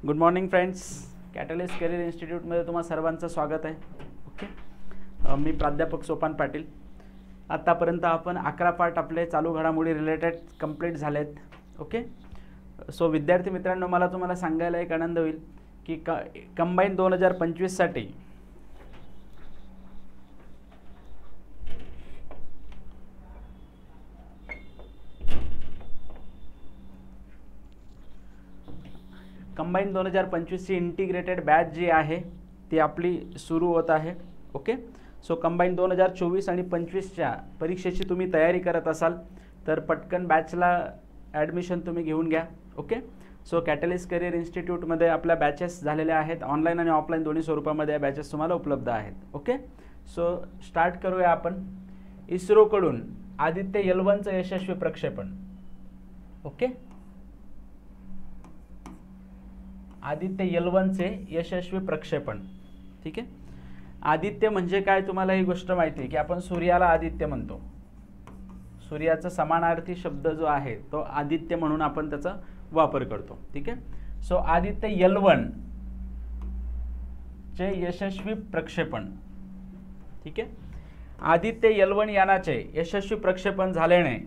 Good morning friends, catalyst career इन्स्टिट्यूटमध्ये तुम्हा सर्वांचं स्वागत आहे. ओके, मी प्राध्यापक सोपान पाटील. आत्तापर्यंत आपण 11 पार्ट आपले चालू घडामोडी रिलेटेड कंप्लीट झालेत. ओके, सो विद्यार्थी मित्रांनो, मला तुम्हाला सांगायला एक आनंद होईल की कंबाईन 2025साठी कंबाईन 2025ची इंटिग्रेटेड बॅच जी आहे ती आपली सुरू होत आहे. ओके, सो कंबाईन 2024 आणि 25च्या परीक्षेची तुम्ही तयारी करत असाल तर पटकन बॅचला ॲडमिशन तुम्ही घेऊन घ्या. ओके, सो कॅटलिस्ट करिअर इन्स्टिट्यूटमध्ये आपल्या बॅचेस झालेल्या आहेत. ऑनलाईन आणि ऑफलाईन दोन्ही स्वरूपामध्ये या बॅचेस तुम्हाला उपलब्ध आहेत. ओके, सो स्टार्ट करूया आपण. इस्रोकडून आदित्य L1चं यशस्वी प्रक्षेपण. ओके, आदित्य L1चे यशस्वी प्रक्षेपण. ठीक आहे, आदित्य म्हणजे काय तुम्हाला ही गोष्ट माहिती आहे की आपण सूर्याला आदित्य म्हणतो. सूर्याचा समानार्थी शब्द जो आहे तो आदित्य म्हणून आपण त्याचा वापर करतो. ठीक आहे, सो आदित्य L1 चे यशस्वी प्रक्षेपण. ठीक आहे, आदित्य L1 यानाचे यशस्वी प्रक्षेपण झाल्याने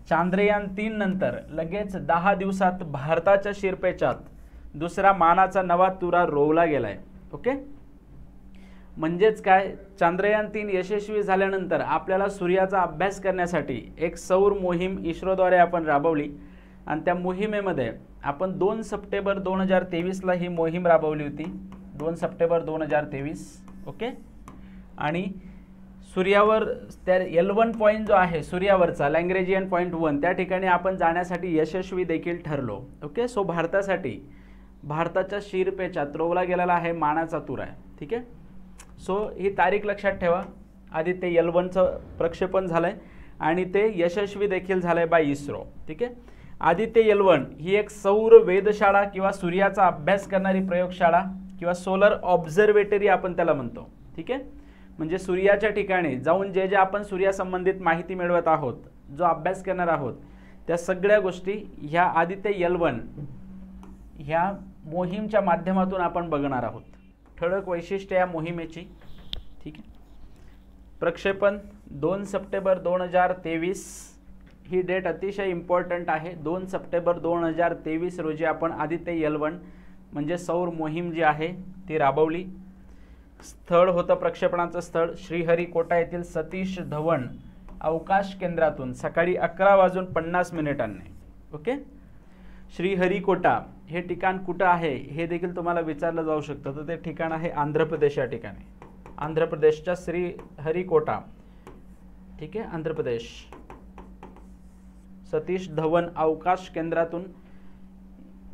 चांद्रयान 3 नंतर लगेच 10 दिवसात भारताच्या शिरपेचात दुसरा मानाचा नवा तुरा रोवला गेलाय. ओके, म्हणजेच काय, चांद्रयान 3 यशस्वी झाल्यानंतर आपल्याला सूर्याचा अभ्यास करण्यासाठी एक सौर मोहीम इस्रोद्वारे आपण राबवली आणि त्या मोहिमेमध्ये आपण 2 सप्टेंबर 2023ला ही मोहीम राबवली होती. 2 सप्टेंबर 2023. ओके, आणि सूर्यावर त्या L1 पॉईंट जो आहे सूर्यावरचा लँग्रेजियन पॉईंट 1 त्या ठिकाणी आपण जाण्यासाठी यशस्वी देखील ठरलो. ओके, सो भारतासाठी भारताच्या शिरपेचात रोवला गेलेला आहे मानाचा तुरा आहे. ठीक आहे, सो ही तारीख लक्षात ठेवा. आदित्य L1चं प्रक्षेपण झालंय आणि ते यशस्वी देखील झालंय बाय इस्रो. ठीक आहे, आदित्य L1 ही एक सौर वेधशाळा किंवा सूर्याचा अभ्यास करणारी प्रयोगशाळा किंवा सोलर ऑब्झर्वेटरी आपण त्याला म्हणतो. ठीक आहे, म्हणजे सूर्याच्या ठिकाणी जाऊन जे आपण सूर्यासंबंधित माहिती मिळवत आहोत, जो अभ्यास करणार आहोत, त्या सगळ्या गोष्टी ह्या आदित्य L1 ह्या मोहीमच्या माध्यमातून आपण बघणार आहोत. ठळक वैशिष्ट्य या मोहिमेची. ठीक आहे, प्रक्षेपण 2 सप्टेंबर 2023 ही डेट अतिशय इम्पॉर्टंट आहे. 2 सप्टेंबर 2023 रोजी आपण आदित्य L1 म्हणजे सौर मोहीम जी आहे ती राबवली. स्थळ होतं प्रक्षेपणाचं स्थळ श्रीहरिकोटा येथील सतीश धवन अवकाश केंद्रातून सकाळी 11:50 ओके, श्रीहरिकोटा हे ठिकाण कुठं आहे हे देखील तुम्हाला विचारलं जाऊ शकतं. तर ते ठिकाण आहे आंध्र प्रदेश या ठिकाणी. आंध्र प्रदेशच्या श्रीहरिकोटा. ठीक आहे, आंध्र प्रदेश. सतीश धवन अवकाश केंद्रातून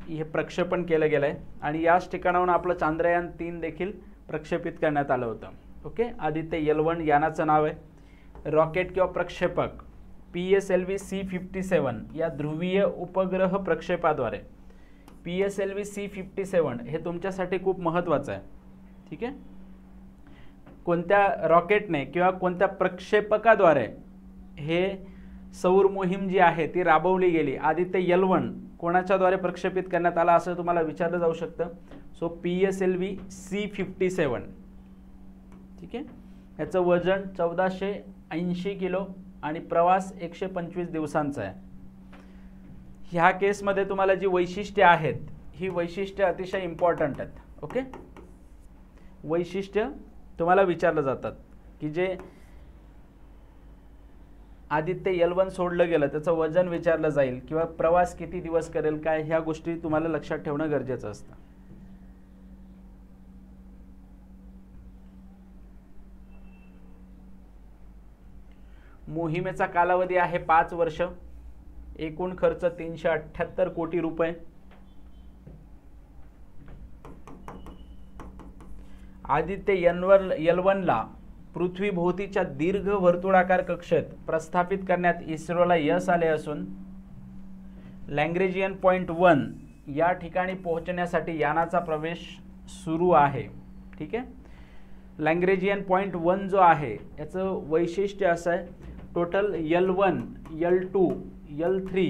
हे प्रक्षेपण केलं गेलंय आणि याच ठिकाणाहून आपलं चांद्रयान 3 देखील प्रक्षेपित करण्यात आलं होतं. ओके, आदित्य L1 यानाचं नाव आहे. रॉकेट किंवा प्रक्षेपक PSLV C57 या ध्रुवीय उपग्रह प्रक्षेपाद्वारे. PSLV C57 हे तुमच्यासाठी खूप महत्त्वाचं आहे. ठीक आहे, कोणत्या रॉकेटने किंवा कोणत्या प्रक्षेपकाद्वारे हे सौर मोहीम जी आहे ती राबवली गेली. आदित्य L1 कोणाच्याद्वारे प्रक्षेपित करण्यात आला असं तुम्हाला विचारलं जाऊ शकतं. So PSLV C57. ठीक आहे, याचं वजन 1480 किलो आणि प्रवास 125 दिवसांचा आहे. ह्या केसमध्ये तुम्हाला जी वैशिष्ट्ये आहेत ही वैशिष्ट्ये अतिशय इम्पॉर्टंट आहेत. ओके, वैशिष्ट्य तुम्हाला विचारलं जातात की जे आदित्य L1 सोडलं गेलं त्याचं वजन विचारलं जाईल किंवा प्रवास किती दिवस करेल काय, ह्या गोष्टी तुम्हाला लक्षात ठेवणं गरजेचं असतं. मोहिमेचा कालावधी आहे 5 वर्ष. एकूण खर्च 378 कोटी रुपये. आदित्य L1 ला पृथ्वीभोवतीच्या दीर्घ वर्तुळाकार कक्षेत प्रस्थापित करण्यात इस्रोला यश आले असून लँग्रेजियन पॉईंट 1 या ठिकाणी पोहोचण्यासाठी यानाचा प्रवेश सुरू आहे. ठीक आहे, लँग्रेजियन पॉईंट 1 जो आहे याचं वैशिष्ट्य असं आहे, total L1, L2, L3,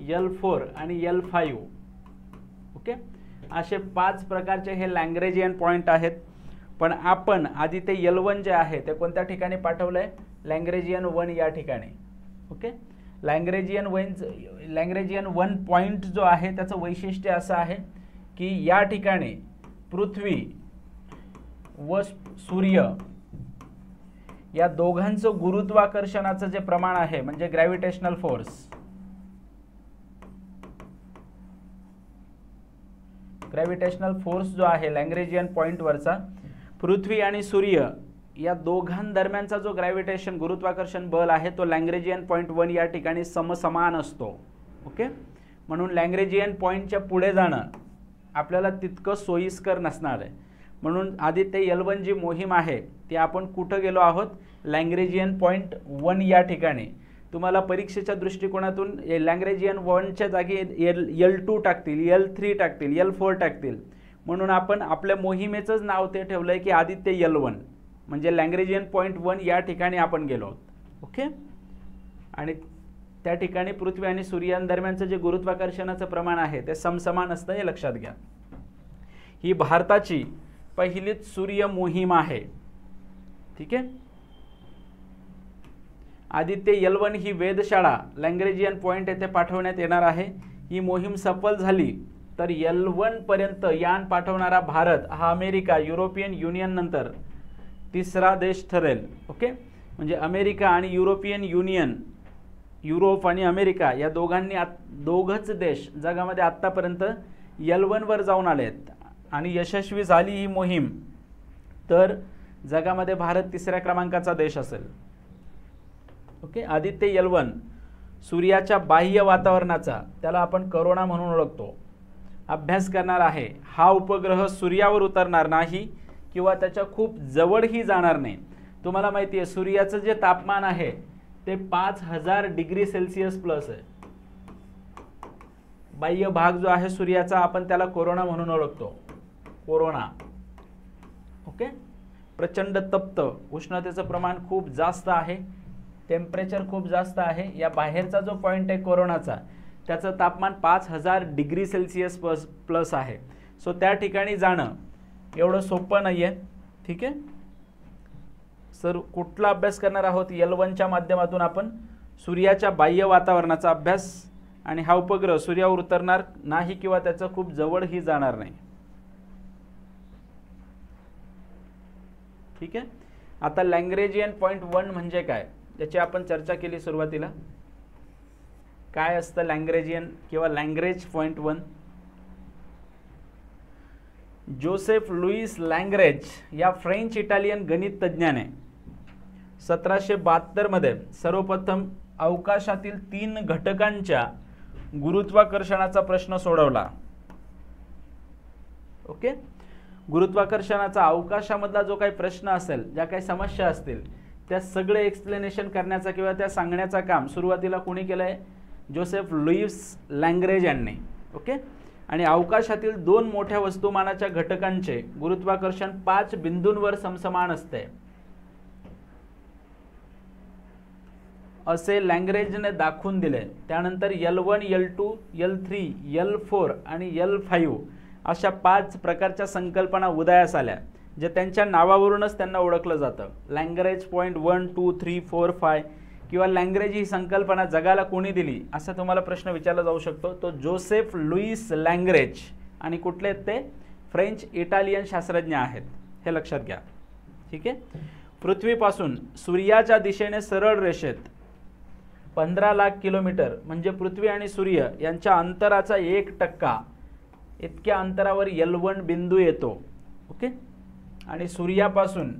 L4 आणि L5. ओके, असे 5 प्रकारचे हे लॅग्रेंजियन पॉईंट आहेत. पण आपण आधी ते L1 जे आहे ते कोणत्या ठिकाणी पाठवलंय, लॅग्रेंजियन 1 या ठिकाणी. ओके, लॅग्रेंजियन 1 पॉईंट जो आहे त्याचं वैशिष्ट्य असं आहे की या ठिकाणी पृथ्वी व सूर्य या दोघांचं गुरुत्वाकर्षणाचं जे प्रमाण आहे म्हणजे ग्रॅव्हिटेशनल फोर्स, जो आहे लॅग्रेंजियन पॉइंट वरचा, पृथ्वी आणि सूर्य या दोघांदरम्यानचा जो ग्रॅव्हिटेशन गुरुत्वाकर्षण बल आहे तो लॅग्रेंजियन पॉइंट 1 या ठिकाणी समसमान असतो. ओके, म्हणून लॅग्रेंजियन पॉइंटच्या पुढे जाणं आपल्याला तितकं सोयीस्कर नसणार आहे. म्हणून आदित्य L1 जी मोहीम आहे ती आपण कुठं गेलो आहोत, लॅग्रेंजियन पॉइंट 1 या ठिकाणी. तुम्हाला परीक्षेच्या दृष्टिकोनातून लॅग्रेंजियन 1च्या जागी L2 टाकतील, L3 टाकतील, L4 टाकतील. म्हणून आपण आपल्या मोहिमेचंच नाव ते ठेवलंय की आदित्य L1, म्हणजे लॅग्रेंजियन पॉइंट 1 या ठिकाणी आपण गेलो आहोत. ओके, आणि त्या ठिकाणी पृथ्वी आणि सूर्यांदरम्यानचं जे गुरुत्वाकर्षणाचं प्रमाण आहे ते समसमान असतं, हे लक्षात घ्या. ही भारताची पहिलीच सूर्य मोहीम आहे. ठीक आहे, आदित्य L1 ही वेधशाळा लॅग्रेंजियन पॉइंट येथे पाठवण्यात येणार आहे. ही मोहीम सफल झाली तर L1 पर्यंत यान पाठवणारा भारत हा अमेरिका, युरोपियन युनियन नंतर तिसरा देश ठरेल. ओके, म्हणजे अमेरिका आणि युरोपियन युनियन, युरोप आणि अमेरिका या दोघच देश जगामध्ये आत्तापर्यंत L1 वर जाऊन आलेत आणि यशस्वी झाली ही मोहीम तर जगामध्ये भारत तिसऱ्या क्रमांकाचा देश असेल. ओके, आदित्य L1 सूर्याच्या बाह्य वातावरणाचा, त्याला आपण करोना म्हणून ओळखतो, अभ्यास करणार आहे. हा उपग्रह सूर्यावर उतरणार नाही किंवा त्याच्या खूप जवळही जाणार नाही. तुम्हाला माहिती आहे सूर्याचं जे तापमान आहे ते 5000 डिग्री सेल्सिअस प्लस आहे. बाह्य भाग जो आहे सूर्याचा आपण त्याला कोरोना म्हणून ओळखतो, कोरोना. ओके, प्रचंड तप्त, उष्णतेचं प्रमाण खूप जास्त आहे, टेम्परेचर खूप जास्त आहे. या बाहेरचा जो पॉइंट आहे कोरोनाचा त्याचं तापमान 5000 डिग्री सेल्सिअस प्लस आहे. सो त्या ठिकाणी जाणं एवढं सोपं नाही आहे. ठीक आहे सर, कुठला अभ्यास करणार आहोत, L1च्या माध्यमातून आपण सूर्याच्या बाह्य वातावरणाचा अभ्यास, आणि हा उपग्रह सूर्यावर उतरणार नाही किंवा त्याचं खूप जवळही जाणार नाही. ठीक आहे, आता लॅग्रेंजियन पॉइंट 1 म्हणजे काय याची आपण चर्चा केली सुरुवातीला. काय असतं लॅग्रेंजियन किंवा Lagrange point 1? Joseph Louis Lagrange या फ्रेंच इटालियन गणित तज्ञाने 1772 मध्ये सर्वप्रथम अवकाशातील 3 घटकांच्या गुरुत्वाकर्षणाचा प्रश्न सोडवला. ओके, गुरुत्वाकर्षणाचा अवकाशामधला जो काही प्रश्न असेल, ज्या काही समस्या असतील त्या सगळे एक्सप्लेनेशन करण्याचा किंवा त्या सांगण्याचा काम सुरुवातीला कोणी केलंय, जोसेफ लुईस लॅग्रेंज यांनी. ओके, आणि अवकाशातील 2 मोठ्या वस्तुमानाच्या घटकांचे गुरुत्वाकर्षण 5 बिंदूंवर समसमान असते असे लॅग्रेंजने दाखवून दिले. त्यानंतर L1, L2, L3, L4 आणि L5 अशा 5 प्रकारच्या संकल्पना उदयास आल्या, जे त्यांच्या नावावरूनच त्यांना ओळखलं जातं. लॅग्रेंज पॉइंट 1, 2, 3, 4, 5 किंवा लॅग्रेंज ही संकल्पना जगाला कोणी दिली असा तुम्हाला प्रश्न विचारला जाऊ शकतो. तो जोसेफ लुईस लॅग्रेंज, आणि कुठले आहेत ते, फ्रेंच इटालियन शास्त्रज्ञ आहेत, हे लक्षात घ्या. ठीक आहे, पृथ्वीपासून सूर्याच्या दिशेने सरळ रेषेत 15 लाख किलोमीटर म्हणजे पृथ्वी आणि सूर्य यांच्या अंतराचा 1% इतक्या अंतरावर L1 बिंदू येतो. ओके, आणि सूर्यापासून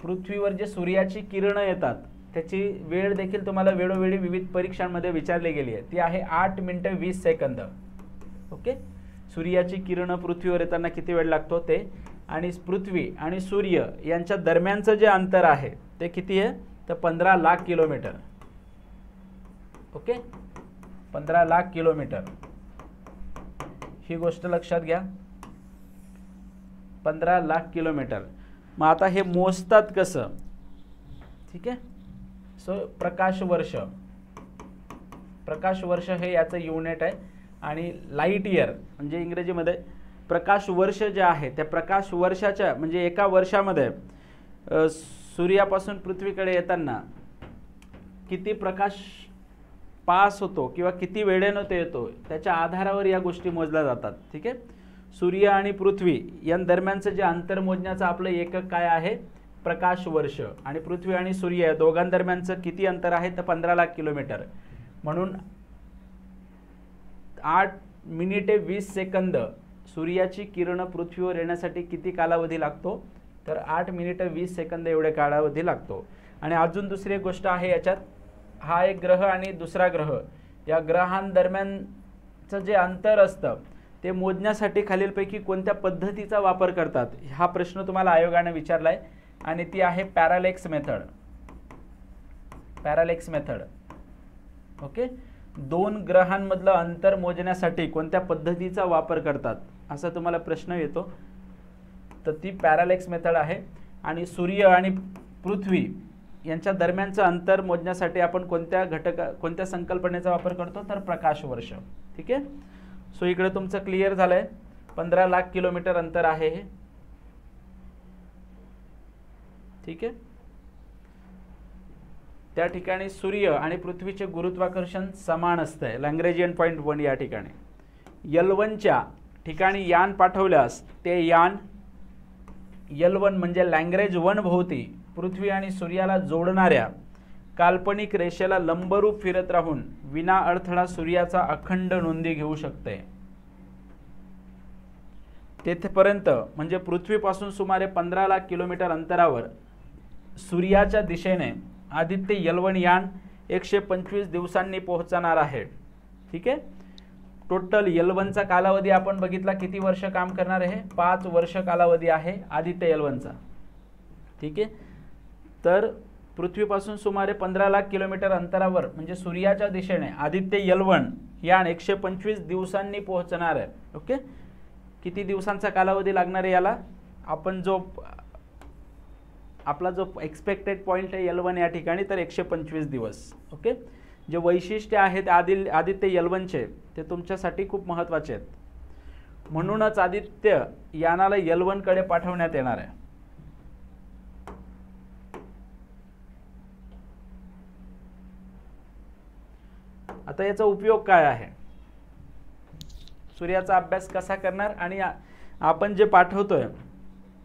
पृथ्वीवर जे सूर्याची किरणं येतात त्याची वेळ देखील तुम्हाला वेळोवेळी विविध परीक्षांमध्ये विचारली गेली आहे. ती आहे 8 मिनिटं 20 सेकंद. ओके, सूर्याची किरणं पृथ्वीवर येताना किती वेळ लागतो ते, आणि पृथ्वी आणि सूर्य यांच्या दरम्यानचं जे अंतर आहे ते किती आहे, तर 15 lakh kilometre. Okay, 15 lakh kilometre, ही गोष्ट लक्षात घ्या. 15 लाख किलोमीटर. मग आता हे मोजतात कसं? ठीक आहे, सो प्रकाश वर्ष हे याचं युनिट आहे. आणि लाईट इयर म्हणजे इंग्रजीमध्ये प्रकाश वर्ष जे आहे त्या प्रकाश वर्षाच्या म्हणजे एका वर्षामध्ये सूर्यापासून पृथ्वीकडे येताना किती प्रकाश पास होतो किंवा किती वेळेनं ते येतो त्याच्या आधारावर या गोष्टी मोजल्या जातात. ठीक आहे. सूर्य आणि पृथ्वी या दरम्यानचं जे अंतर मोजण्याचं आपलं एकक काय आहे, प्रकाश वर्ष. आणि पृथ्वी आणि सूर्य या दोघांदरम्यानचं किती अंतर आहे तर 15 लाख किलोमीटर. म्हणून 8 मिनिटे 20 सेकंद सूर्याची किरण पृथ्वीवर येण्यासाठी किती कालावधी लागतो तर 8 मिनिटे 20 सेकंद एवढे कालावधी लागतो. आणि अजून दुसरी एक गोष्ट आहे याच्यात, हा एक ग्रह आणि दुसरा ग्रह या ग्रहांदरम्यानचं जे अंतर असतं ते मोजण्यासाठी खालीलपैकी कोणत्या पद्धतीचा वापर करतात हा प्रश्न तुम्हाला आयोगाने विचारलाय आणि ती आहे पॅरालेक्स मेथड. पॅरालेक्स मेथड. ओके. दोन ग्रहांमधलं अंतर मोजण्यासाठी कोणत्या पद्धतीचा वापर करतात असा तुम्हाला प्रश्न येतो तर ती पॅरालेक्स मेथड आहे. आणि सूर्य आणि पृथ्वी यांच्या दरम्यानचं अंतर मोजण्यासाठी आपण कोणत्या संकल्पनेचा वापर करतो तर प्रकाश वर्ष. ठीक आहे. सो इकडे तुमचं क्लिअर झालंय. 15 लाख किलोमीटर अंतर आहे हे. ठीक आहे. त्या ठिकाणी सूर्य आणि पृथ्वीचे गुरुत्वाकर्षण समान असतंय. लॅग्रेंजियन पॉईंट 1 या ठिकाणी L1च्या ठिकाणी यान पाठवल्यास ते यान L1 म्हणजे लॅग्रेंज 1 भोवती पृथ्वी आणि सूर्याला जोडणाऱ्या काल्पनिक रेषेला लंबरूप फिरत राहून विना अडथळा सूर्याचा अखंड नोंदी घेऊ शकते. तेथपर्यंत म्हणजे पृथ्वीपासून सुमारे 15 लाख किलोमीटर अंतरावर सूर्याच्या दिशेने आदित्य L1 यान 125 दिवसांनी पोहोचणार आहे. ठीक आहे. टोटल L1चा कालावधी आपण बघितला किती वर्ष काम करणार आहे, 5 वर्ष कालावधी आहे आदित्य L1चा. ठीक आहे. तर पृथ्वीपासून सुमारे 15 लाख किलोमीटर अंतरावर म्हणजे सूर्याच्या दिशेने आदित्य L1 यान 125 दिवसांनी पोहोचणार आहे. ओके. किती दिवसांचा कालावधी लागणार आहे याला, आपण आपला जो एक्सपेक्टेड पॉइंट आहे L1 या ठिकाणी तर 125 दिवस. ओके. जे वैशिष्ट्य आहेत आदित्य L1चे ते तुमच्यासाठी खूप महत्त्वाचे आहेत. म्हणूनच आदित्य यानाला L1 कडे पाठवण्यात येणार आहे. आता याचा उपयोग काय आहे, सूर्याचा अभ्यास कसा करणार आणि आपण जे पाठवतोय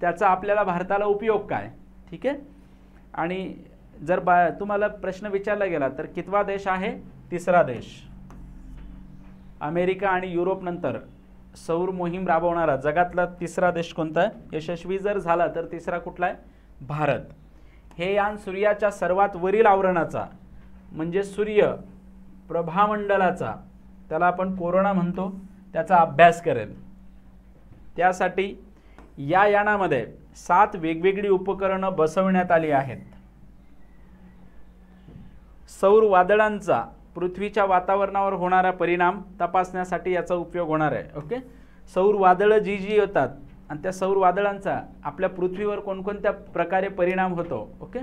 त्याचा आपल्याला भारताला उपयोग काय. ठीक आहे. आणि जर तुम्हाला प्रश्न विचारला गेला तर कितवा देश आहे, तिसरा देश. अमेरिका आणि युरोप नंतर सौर मोहीम राबवणारा जगातला तिसरा देश कोणता आहे, यशस्वी जर झाला तर तिसरा कुठला आहे, भारत. हे यान सूर्याच्या सर्वात वरील आवरणाचा म्हणजे सूर्य प्रभामंडलाचा, त्याला आपण कोरोना म्हणतो, त्याचा अभ्यास करेल. त्यासाठी या यानामध्ये 7 वेगवेगळी उपकरणं बसवण्यात आली आहेत. सौर वादळांचा पृथ्वीच्या वातावरणावर होणारा परिणाम तपासण्यासाठी याचा उपयोग होणार आहे. ओके. सौर वादळं जी येतात आणि त्या सौर वादळांचा आपल्या पृथ्वीवर कोणकोणत्या प्रकारे परिणाम होतो. ओके.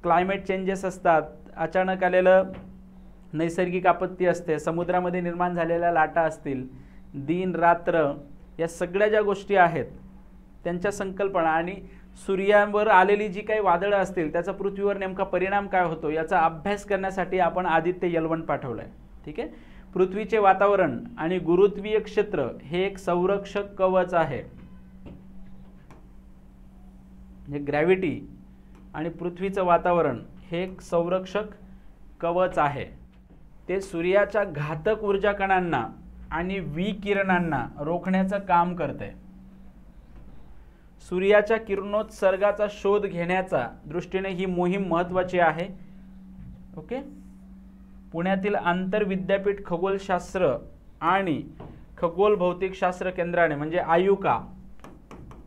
क्लायमेट चेंजेस असतात, अचानक आलेलं नैसर्गिक आपत्ती असते, समुद्रामध्ये निर्माण झालेल्या लाटा असतील, दिन रात्र या सगळ्या ज्या गोष्टी आहेत त्यांच्या संकल्पना आणि सूर्यावर आलेली जी काही वादळं असतील त्याचा पृथ्वीवर नेमका परिणाम काय होतो याचा अभ्यास करण्यासाठी आपण आदित्य L1 पाठवलंय. ठीक आहे. पृथ्वीचे वातावरण आणि गुरुत्वीय क्षेत्र हे एक संरक्षक कवच आहे. म्हणजे ग्रॅव्हिटी आणि पृथ्वीचं वातावरण हे एक संरक्षक कवच आहे. ते सूर्याच्या घातक ऊर्जा कणांना आणि विकिरणांना रोखण्याचं काम करते. सूर्याच्या किरणोत्सर्गाचा शोध घेण्याच्या दृष्टीने ही मोहीम महत्त्वाची आहे. ओके. पुण्यातील आंतर विद्यापीठ खगोलशास्त्र आणि खगोल भौतिकशास्त्र केंद्राने म्हणजे आयुका,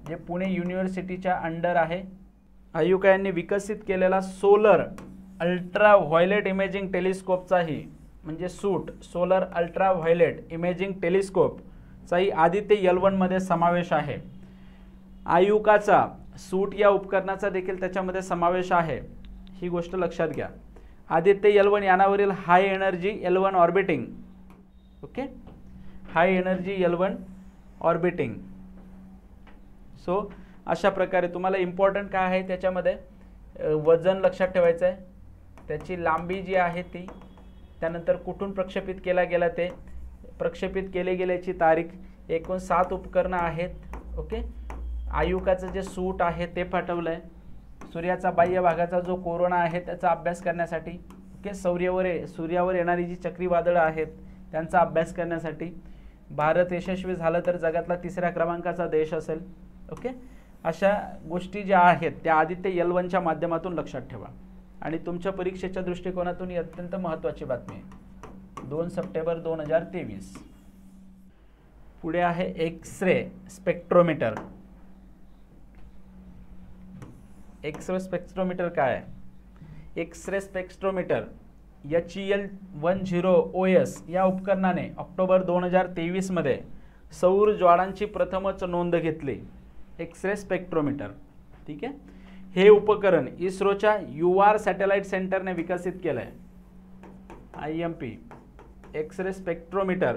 जे पुणे युनिव्हर्सिटीच्या अंडर आहे, आयुका यांनी विकसित केलेला सोलर अल्ट्रा व्हायलेट इमेजिंग टेलिस्कोपचाही म्हणजे सोलर अल्ट्रा व्हायलेट इमेजिंग टेलिस्कोपचाही आदित्य L1 मध्ये समावेश आहे. आयुकाचा सूट या उपकरणाचा देखील त्याच्यामध्ये समावेश आहे. ही गोष्ट लक्षात घ्या. आदित्य L1 यानावरील high energy L1 orbiting. Okay. High energy L1 orbiting. So अशा प्रकारे तुम्हाला इम्पॉर्टंट काय आहे त्याच्यामध्ये वजन लक्षात ठेवायचं आहे, त्याची लांबी जी आहे ती, त्यानंतर कुठून प्रक्षेपित केला गेला ते, प्रक्षेपित केले गेल्याची तारीख, एकूण 7 उपकरणं आहेत. ओके, आयुकाचं जे सूट आहे ते पाठवलं आहे, सूर्याचा बाह्य भागाचा जो कोरोना आहे त्याचा अभ्यास करण्यासाठी. ओके, सूर्यावर येणारी जी चक्रीवादळं आहेत त्यांचा अभ्यास करण्यासाठी. भारत यशस्वी झालं तर जगातला 3ऱ्या क्रमांकाचा देश असेल. ओके, अशा गोष्टी ज्या आहेत त्या आदित्य L1च्या माध्यमातून लक्षात ठेवा. आणि तुमच्या परीक्षेच्या दृष्टिकोनातून ही अत्यंत महत्त्वाची बातमी आहे. 2 सप्टेंबर 2023. पुढे आहे एक्स-रे स्पेक्ट्रोमीटर. एक्स-रे स्पेक्ट्रोमीटर काय आहे? एक्स-रे स्पेक्ट्रोमीटर HEL10OS या उपकरणाने ऑक्टोबर 2023 मध्ये सौर ज्वाळांची प्रथमच नोंद घेतली. X-ray spectrometer. ठीक आहे, हे उपकरण इस्रोच्या UR सॅटेलाइट सेंटरने विकसित केलं आहे. IMP एक्स-रे स्पेक्ट्रोमीटर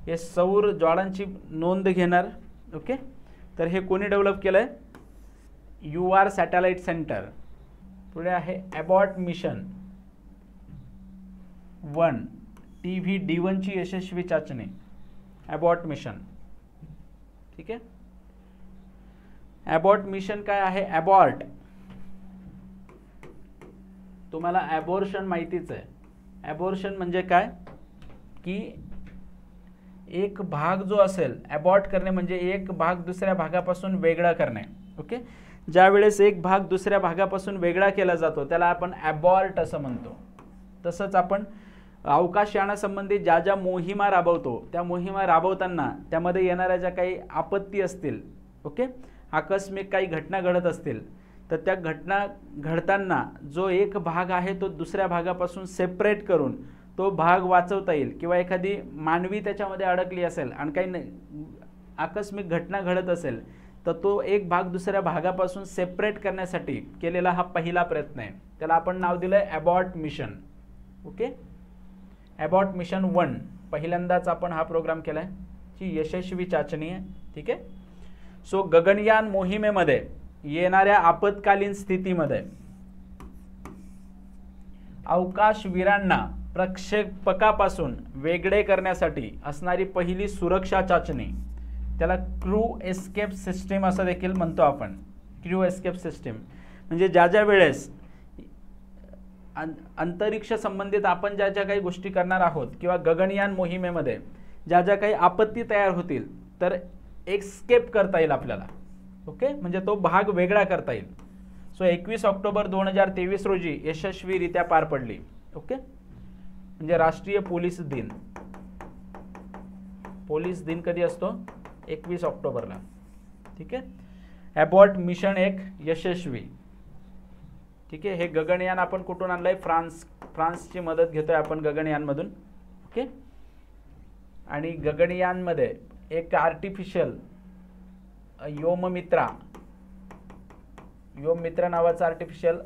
हे सौर ज्वाळांची नोंद घेणार. ओके, तर हे कोणी डेव्हलप केलं आहे? UR satellite centre. पुढे आहे अबॉट मिशन 1 TV-D1 ची यशस्वी चाचणी. Abort mission. ठीक आहे, अबॉट मिशन काय आहे? अबॉर्ट, तुम्हाला ॲबॉर्शन माहितीच आहे. ॲबॉर्शन म्हणजे काय की एक भाग जो असेल, अबॉर्ट करणे म्हणजे एक भाग दुसऱ्या भागापासून वेगळा करणे. ओके, ज्या वेळेस एक भाग दुसऱ्या भागापासून वेगळा केला जातो त्याला आपण अबॉर्ट असं म्हणतो. तसंच आपण अवकाशयानासंबंधी ज्या ज्या मोहिमा राबवतो त्या मोहिमा राबवताना त्यामध्ये येणाऱ्या ज्या काही आपत्ती असतील, ओके, आकस्मिक काही घटना घडत असतील, तर त्या घटना घडताना जो एक भाग आहे तो दुसऱ्या भागापासून सेपरेट करून तो भाग वाचवता येईल, किंवा एखादी मानवी त्याच्यामध्ये अडकली असेल आणि काही आकस्मिक घटना घडत असेल तर तो एक भाग दुसऱ्या भागापासून सेपरेट करण्यासाठी केलेला हा पहिला प्रयत्न आहे. त्याला आपण नाव दिलं आहे abort mission. Okay, abort mission 1 पहिल्यांदाच आपण हा प्रोग्राम केला आहे, ची यशस्वी चाचणी आहे. ठीक आहे, सो गगनयान मोहिमेमध्ये येणाऱ्या आपत्कालीन स्थितीमध्ये अवकाशवीरांना प्रक्षेपकापासून वेगळे करण्यासाठी असणारी पहिली सुरक्षा चाचणी, त्याला क्रू एस्केप सिस्टीम असं देखील म्हणतो आपण. क्रू एस्केप सिस्टीम म्हणजे ज्या ज्या वेळेस अंतरिक्ष संबंधित आपण ज्या ज्या काही गोष्टी करणार आहोत किंवा गगनयान मोहिमेमध्ये ज्या ज्या काही आपत्ती तयार होतील तर एस्केप करता येईल आपल्याला. ओके, म्हणजे तो भाग वेगळा करता येईल. सो 21 ऑक्टोबर 2023 रोजी यशस्वीरित्या पार पडली. ओके, म्हणजे राष्ट्रीय पोलीस दिन. पोलीस दिन कधी असतो? 21 ऑक्टोबरला. ठीक आहे, अबॉट मिशन 1 यशस्वी. ठीक आहे, हे गगनयान आपण कुठून आणलंय? फ्रान्सची मदत घेतोय आपण गगनयानमधून. ओके, आणि गगनयानमध्ये एक आर्टिफिशियल योममित्रा नावाचं आर्टिफिशियल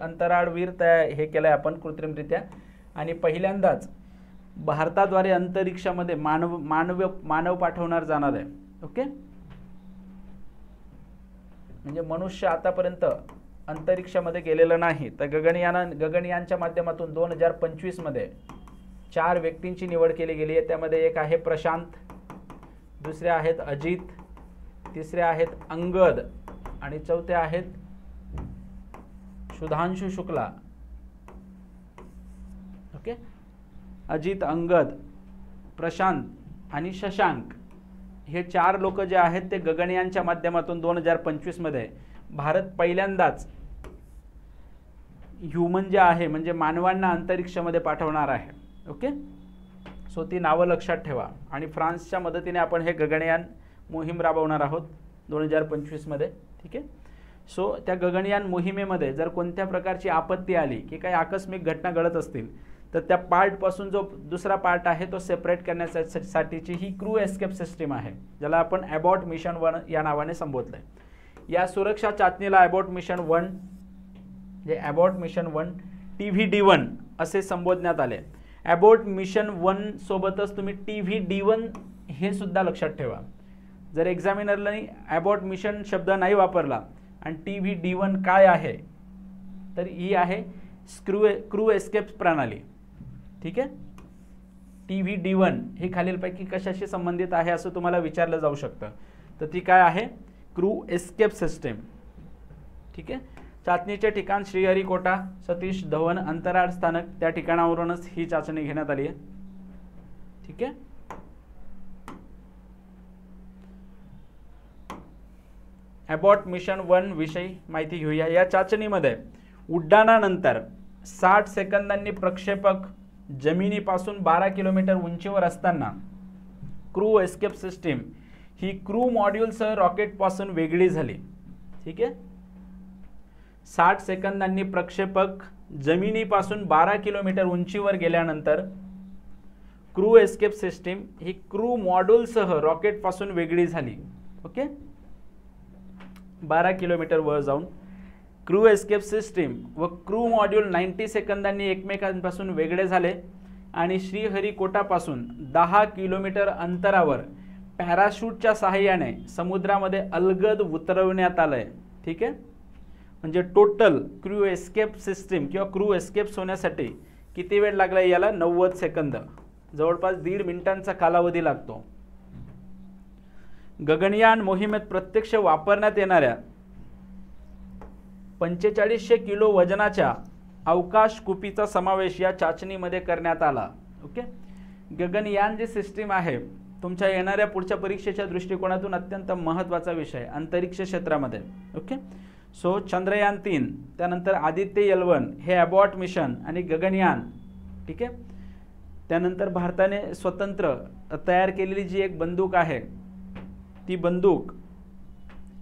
अंतराळवीर हे केलंय आपण कृत्रिमरित्या. आणि पहिल्यांदाच भारताद्वारे अंतरिक्षामध्ये मानव पाठवणार जाणार आहे. ओके, म्हणजे मनुष्य आतापर्यंत अंतरिक्षामध्ये गेलेलं नाही. तर गगनयानच्या माध्यमातून 2025 मध्ये 4 व्यक्तींची निवड केली गेली आहे. त्यामध्ये एक आहे प्रशांत, दुसरे आहेत अजित, तिसरे आहेत अंगद आणि चौथे आहेत सुधांशु शुक्ला. ओके, अजित, अंगद, प्रशांत आणि शशांक हे 4 लोक जे आहेत ते गगनयानच्या माध्यमातून 2025 मध्ये भारत पहिल्यांदाच ह्युमन जे आहे म्हणजे मानवांना अंतरिक्षामध्ये पाठवणार आहे. ओके, सो ती नावं लक्षात ठेवा. आणि फ्रान्सच्या मदतीने आपण हे गगनयान मोहीम राबवणार आहोत 2025 मध्ये. ठीक आहे, सो त्या गगनयान मोहिमेमध्ये जर कोणत्या प्रकारची आपत्ती आली की काही आकस्मिक घटना घडत असतील तर त्या पार्टपासून जो दुसरा पार्ट आहे तो सेपरेट करण्यासाठीची ही क्रू एस्केप सिस्टीम आहे, ज्याला आपण अबॉट मिशन 1 या नावाने संबोधलंय. या सुरक्षा चाचणीला अबॉट मिशन 1 TV-D1 असे संबोधण्यात आले. ॲबॉट मिशन 1 सोबतच तुम्ही TVD1 हे सुद्धा लक्षात ठेवा. जर एक्झामिनरला ॲबॉट मिशन शब्द नाही वापरला आणि TVD1 काय आहे, तर ही आहे क्रू एस्केप प्रणाली. ठीक आहे. TVD1 हे खालीलपैकी कशाशी संबंधित आहे असं तुम्हाला विचारलं जाऊ शकतं, तर ती काय आहे, क्रू एस्केप सिस्टीम. ठीक आहे. चाचणीचे ठिकाण श्रीहरिकोटा, सतीश धवन अंतराळ स्थानक, त्या ठिकाणावरूनच ही चाचणी घेण्यात आली आहे. ठीक आहे. ॲबॉट मिशन 1 विषयी माहिती घेऊया. या चाचणीमध्ये उड्डाणानंतर 60 सेकंदांनी प्रक्षेपक जमिनीपासून 12 किलोमीटर उंचीवर असताना क्रू एस्केप सिस्टीम ही क्रू मॉड्यूलसह रॉकेटपासून वेगळी झाली. ठीक आहे. 60 सेकंदांनी प्रक्षेपक जमिनीपासून 12 किलोमीटर उंचीवर गेल्यानंतर क्रू एस्केप सिस्टीम ही क्रू मॉड्यूलसह रॉकेटपासून वेगळी झाली. ओके. 12 किलोमीटर वर जाऊन क्रू एस्केप सिस्टीम व क्रू मॉड्यूल 90 सेकंदांनी एकमेकांपासून वेगळे झाले आणि श्रीहरिकोटापासून 10 किलोमीटर अंतरावर पॅराशूटच्या सहाय्याने समुद्रामध्ये अलगद उतरवण्यात आलंय. ठीक आहे. म्हणजे टोटल क्रू एस्केप सिस्टीम किंवा क्रू एस्केप्स होण्यासाठी किती वेळ लागला याला, 90 सेकंद, जवळपास 1.5 मिनिटांचा कालावधी लागतो. गगनयान मोहिमेत प्रत्यक्ष वापरण्यात येणाऱ्या 4500 किलो वजनाच्या अवकाश कुपीचा समावेश या चाचणीमध्ये करण्यात आला. ओके. गगनयान जी सिस्टीम आहे तुमच्या येणाऱ्या पुढच्या परीक्षेच्या दृष्टिकोनातून अत्यंत महत्त्वाचा विषय अंतरिक्ष क्षेत्रामध्ये. ओके. सो चंद्रयान 3, त्यानंतर आदित्य L1 हे ॲबॉट मिशन आणि गगनयान. ठीक आहे. त्यानंतर भारताने स्वतंत्र तयार केलेली जी एक बंदूक आहे, ती बंदूक,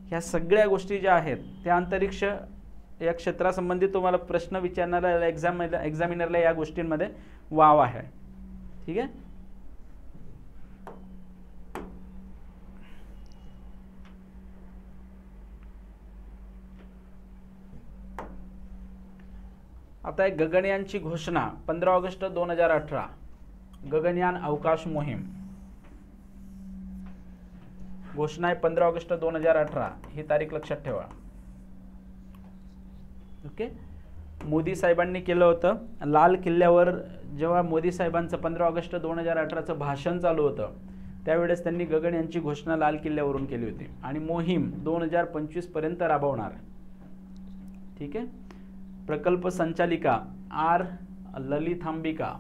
ह्या सगळ्या गोष्टी ज्या आहेत त्या अंतरिक्ष या क्षेत्रासंबंधी तुम्हाला प्रश्न विचारणारा एक्झामिनरला या गोष्टींमध्ये वाव आहे. ठीक आहे. आता एक गगनयानची घोषणा 15 ऑगस्ट 2018, गगनयान अवकाश मोहीम. घोषणा आहे 15 ऑगस्ट 2018, ही तारीख लक्षात ठेवा. ओके. मोदी साहेबांनी केलं होतं. लाल किल्ल्यावर जेव्हा मोदी साहेबांचं 15 ऑगस्ट 2018चं भाषण चालू होतं त्यावेळेस त्यांनी गगनयानची घोषणा लाल किल्ल्यावरून केली होती आणि मोहीम 2025 पर्यंत राबवणार. ठीक आहे. प्रकल्प संचालिका R ललितांबिका.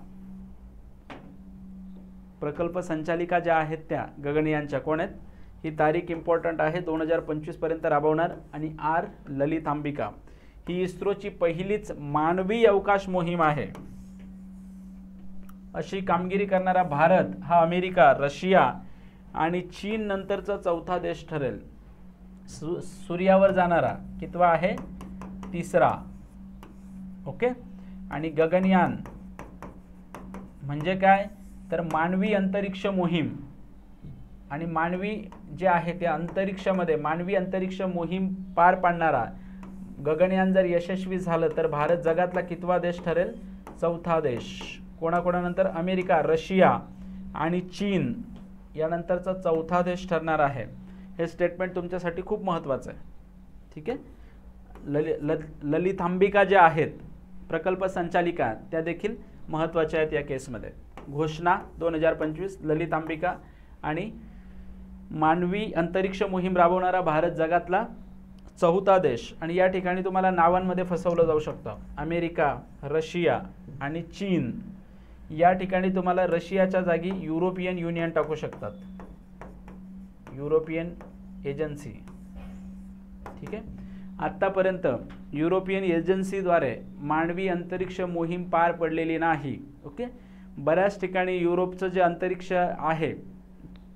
प्रकल्प संचालिका ज्या आहेत त्या गगनयानच्या कोण आहेत, ही तारीख इम्पॉर्टंट आहे, 2025 पर्यंत राबवणार. आणि R ललितांबिका ही इस्रोची पहिलीच मानवी अवकाश मोहीम आहे. अशी कामगिरी करणारा भारत हा अमेरिका, रशिया आणि चीन नंतरचा चौथा देश ठरेल. सूर्यावर जाणारा कितवा आहे, 3रा. ओके. आणि गगनयान म्हणजे काय, तर मानवी अंतरिक्ष मोहीम. आणि मानवी जे आहे ते अंतरिक्षामध्ये मानवी अंतरिक्ष मोहीम पार पाडणारा गगनयान जर यशस्वी झालं तर भारत जगातला कितवा देश ठरेल, चौथा देश. कोणाकोणानंतर, अमेरिका, रशिया आणि चीन यानंतरचा चौथा देश ठरणार आहे. हे स्टेटमेंट तुमच्यासाठी खूप महत्त्वाचं आहे. ठीक आहे. ललितांबिका ज्या आहेत प्रकल्प संचालिका त्या देखील महत्त्वाच्या आहेत या केसमध्ये. घोषणा 2025, ललितांबिका आणि मानवी अंतरिक्ष मोहीम राबवणारा भारत जगातला चौथा देश. आणि या ठिकाणी तुम्हाला नावांमध्ये फसवलं जाऊ शकतं. अमेरिका, रशिया आणि चीन. या ठिकाणी तुम्हाला रशियाच्या जागी युरोपियन युनियन टाकू शकतात, युरोपियन एजन्सी. ठीक आहे. आत्तापर्यंत युरोपियन एजन्सीद्वारे मानवी अंतरिक्ष मोहीम पार पडलेली नाही. ओके. बऱ्याच ठिकाणी युरोपचं जे अंतरिक्ष आहे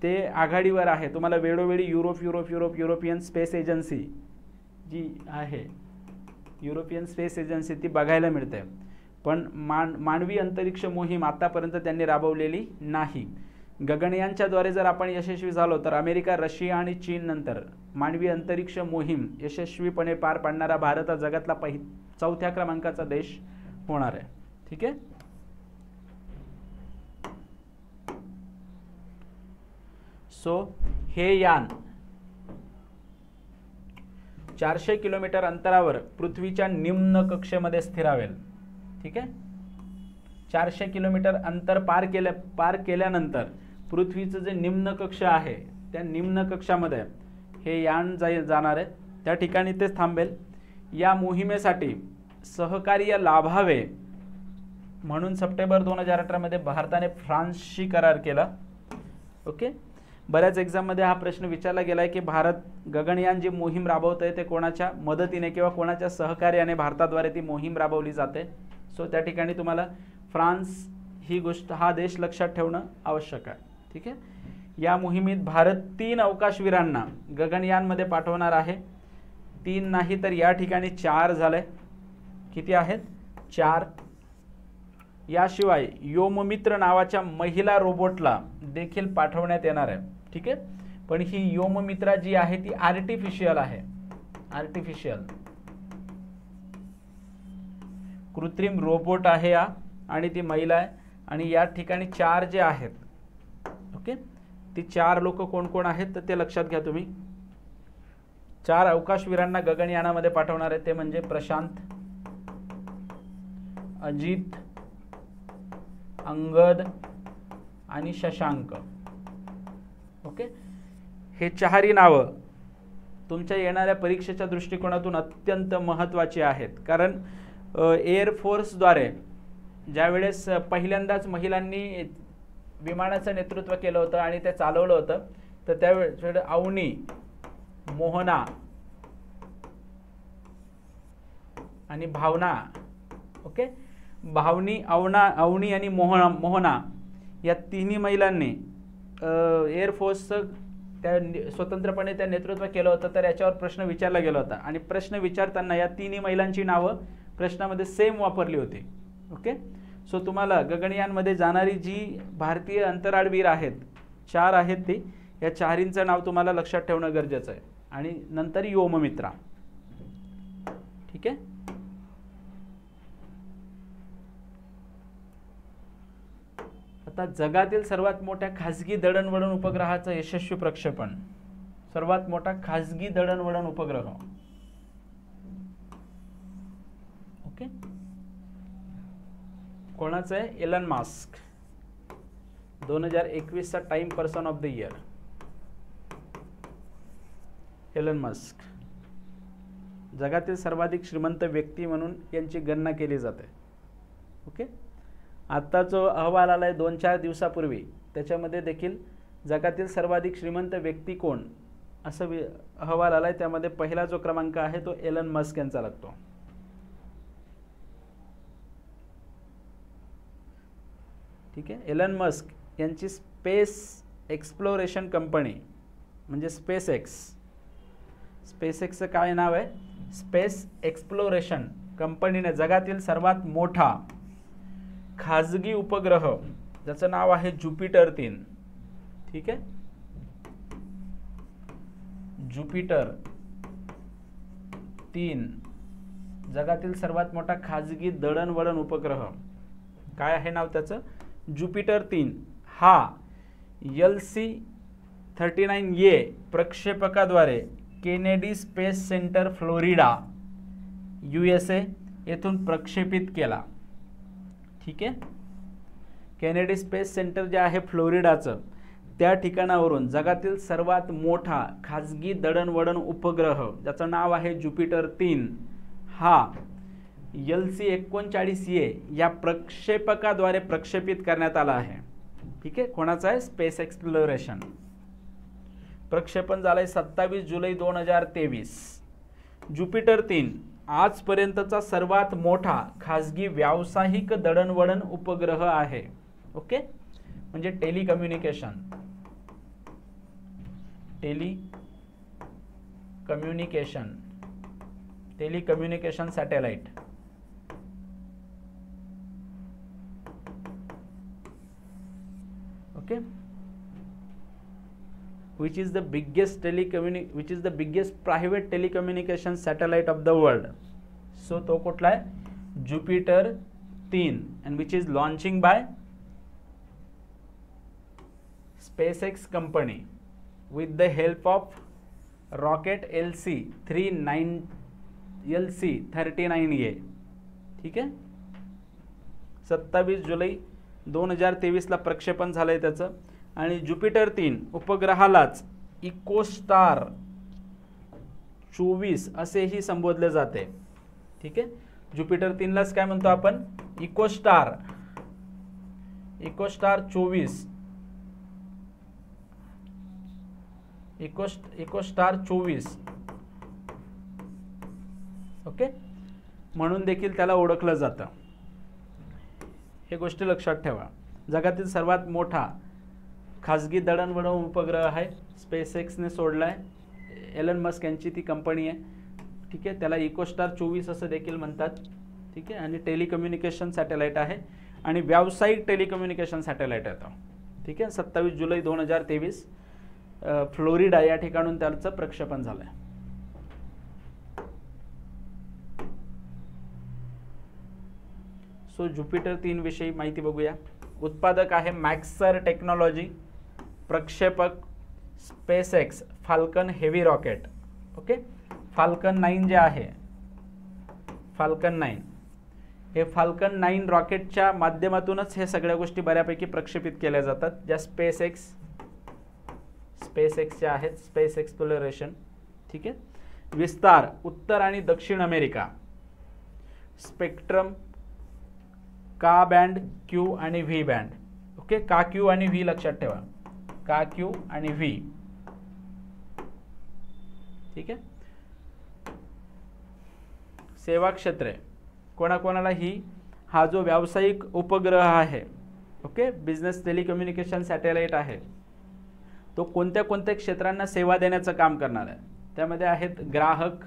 ते आघाडीवर आहे. तुम्हाला वेळोवेळी युरोपियन स्पेस एजन्सी जी आहे, युरोपियन स्पेस एजन्सी, ती बघायला मिळते. पण मानवी अंतरिक्ष मोहीम आतापर्यंत त्यांनी राबवलेली नाही. गगनयानच्याद्वारे जर आपण यशस्वी झालो तर अमेरिका, रशिया आणि चीन नंतर मानवी अंतरिक्ष मोहीम यशस्वीपणे पार पाडणारा भारत हा जगातला चौथ्या क्रमांकाचा देश होणार आहे. ठीक आहे. सो हे यान 400 किलोमीटर अंतरावर पृथ्वीच्या निम्न कक्षेमध्ये स्थिरावेल. ठीक आहे, 400 किलोमीटर अंतर पार केल्यानंतर पृथ्वीचं जे निम्न कक्ष आहे त्या निम्न कक्षामध्ये हे यान जाणार आहे. त्या ठिकाणी तेच थांबेल. या मोहिमेसाठी सहकार्य लाभावे म्हणून सप्टेंबर 2018 मध्ये भारताने फ्रान्सशी करार केला. ओके, बऱ्याच एक्झाममध्ये हा प्रश्न विचारला गेला आहे की भारत गगनयान जी मोहीम राबवत आहे ते कोणाच्या मदतीने किंवा कोणाच्या सहकार्याने भारताद्वारे ती मोहीम राबवली जाते. सो त्या ठिकाणी तुम्हाला फ्रान्स ही गोष्ट, हा देश लक्षात ठेवणं आवश्यक आहे. ठीक आहे, या मोहिमेत भारत 3 अवकाशवीरांना गगनयानमध्ये पाठवणार आहे. 3 नाही तर या ठिकाणी 4 झाले. किती आहेत? 4. याशिवाय योममित्र नावाच्या महिला रोबोटला देखील पाठवण्यात येणार आहे. ठीक आहे, पण ही योममित्रा जी आहे ती आर्टिफिशियल आहे. आर्टिफिशियल कृत्रिम रोबोट आहे या, आणि ती महिला आहे. आणि या ठिकाणी 4 जे आहेत, ओके, ती 4 लोक कोण कोण आहेत तर ते लक्षात घ्या तुम्ही. 4 अवकाशवीरांना गगनयानामध्ये पाठवणार आहे ते म्हणजे प्रशांत, अजित, अंगद आणि शशांक. ओके, हे 4ही नावं तुमच्या येणाऱ्या परीक्षेच्या दृष्टिकोनातून अत्यंत महत्त्वाची आहेत. कारण एअरफोर्सद्वारे ज्यावेळेस पहिल्यांदाच महिलांनी विमानाचं नेतृत्व केलं होतं आणि ते चालवलं होतं, तर त्यावेळेस अवनी, मोहना आणि भावना. ओके, अवनी आणि मोहना या तिन्ही महिलांनी एअरफोर्सचं स्वतंत्रपणे त्या नेतृत्व केलं होतं. तर याच्यावर प्रश्न विचारला गेला होता आणि प्रश्न विचारताना या तिन्ही महिलांची नावं प्रश्नामध्ये सेम वापरली होती. ओके, सो तुम्हाला गगनयानमध्ये जाणारी जी भारतीय अंतराळवीर आहेत 4 आहेत ती, या 4चं नाव तुम्हाला लक्षात ठेवणं गरजेचं आहे. आणि नंतर योममित्रा. ठीक आहे, आता जगातील सर्वात मोठ्या खासगी दळणवळण उपग्रहाचं यशस्वी प्रक्षेपण. सर्वात मोठा खासगी दळणवळण उपग्रह. ओके, कोणाचं आहे? Elon Musk. 2021 चा time person of the year Elon Musk. जगातील सर्वाधिक श्रीमंत व्यक्ती म्हणून यांची गणना केली जाते. ओके, आता जो अहवाल आलाय 2-4 दिवसापूर्वी, त्याच्यामध्ये देखील जगातील सर्वाधिक श्रीमंत व्यक्ती कोण असं अहवाल आलाय. त्यामध्ये पहिला जो क्रमांक आहे तो एलन मस्क यांचा लागतो. ठीक आहे, एलन मस्क यांची स्पेस एक्सप्लोरेशन कंपनी म्हणजे स्पेसएक्सचं काय नाव आहे? स्पेस एक्सप्लोरेशन कंपनीने जगातील सर्वात मोठा खाजगी उपग्रह ज्याचं नाव आहे ज्युपिटर 3. ठीक आहे, ज्युपिटर 3 जगातील सर्वात मोठा खाजगी दळणवळण उपग्रह. काय आहे नाव त्याचं? ज्युपिटर 3. हा LC-39A प्रक्षेपकाद्वारे Kennedy Space Center Florida USA येथून प्रक्षेपित केला. ठीक आहे, केनेडी स्पेस सेंटर जे आहे फ्लोरिडाचं, त्या ठिकाणावरून जगातील सर्वात मोठा खाजगी दळणवळण उपग्रह ज्याचं नाव आहे ज्युपिटर 3 हा LC-39A या प्रक्षेपकाद्वारे प्रक्षेपित करण्यात आला आहे. ठीक आहे, कोणाचा आहे? Space exploration. प्रक्षेपण झालंय 27 जुलै 2023. ज्युपिटर 3 आजपर्यंतचा सर्वात मोठा खाजगी व्यावसायिक दळणवळण उपग्रह आहे. ओके, म्हणजे telecommunication satellite. Okay, which is the biggest private telecommunication satellite of the world. So तो कुठला आहे? Jupiter 3 and which is launching by SpaceX company. With the help of rocket LC-39A, ठीक आहे. 27 जुलै 2023ला प्रक्षेपण झालंय त्याचं. आणि ज्युपिटर 3 उपग्रहालाच इकोस्टार 24 असेही संबोधले जाते, ठीक आहे. ज्युपिटर 3लाच काय म्हणतो आपण, इकोस्टार 24, इकोस्टार 24, ओके, म्हणून देखील त्याला ओळखलं जातं. हे गोष्टी लक्षात ठेवा. जगातील सर्वात मोठा खाजगी दळणवळण उपग्रह आहे, स्पेसएक्सने सोडलाय, एलन मस्क यांची ती कंपनी आहे, ठीक आहे. त्याला इकोस्टार 24 असं देखील म्हणतात, ठीक आहे. आणि टेलिकम्युनिकेशन सॅटेलाइट आहे आणि व्यावसायिक टेलिकम्युनिकेशन सॅटेलाइट आहे, ठीक आहे. 27 जुलै 2023 फ्लोरिडा या ठिकाणून त्याचं प्रक्षेपण झालंय. सो ज्युपिटर 3 विषयी माहिती बघूया. उत्पादक आहे मॅक्सर टेक्नॉलॉजी, प्रक्षेपक SpaceX falcon heavy rocket, okay. Falcon 9 जे आहे, फाल्कन 9, हे फाल्कन 9 रॉकेटच्या माध्यमातूनच हे सगळ्या गोष्टी बऱ्यापैकी प्रक्षेपित केल्या जातात, ज्या स्पेसएक्सच्या आहेत, स्पेस एक्सप्लोरेशन, ठीक आहे. विस्तार उत्तर आणि दक्षिण अमेरिका. स्पेक्ट्रम का बँड, क्यू आणि व्ही बँड, ओके. का, क्यू आणि व्ही लक्षात ठेवा, का, क्यू आणि व्ही, ठीक आहे. सेवा क्षेत्रे कोणाकोणाला हा जो व्यावसायिक उपग्रह आहे, ओके, बिझनेस टेलिकम्युनिकेशन सॅटेलाइट आहे, तो कोणत्या कोणत्या क्षेत्रांना सेवा देण्याचं काम करणार आहे. त्यामध्ये आहेत ग्राहक,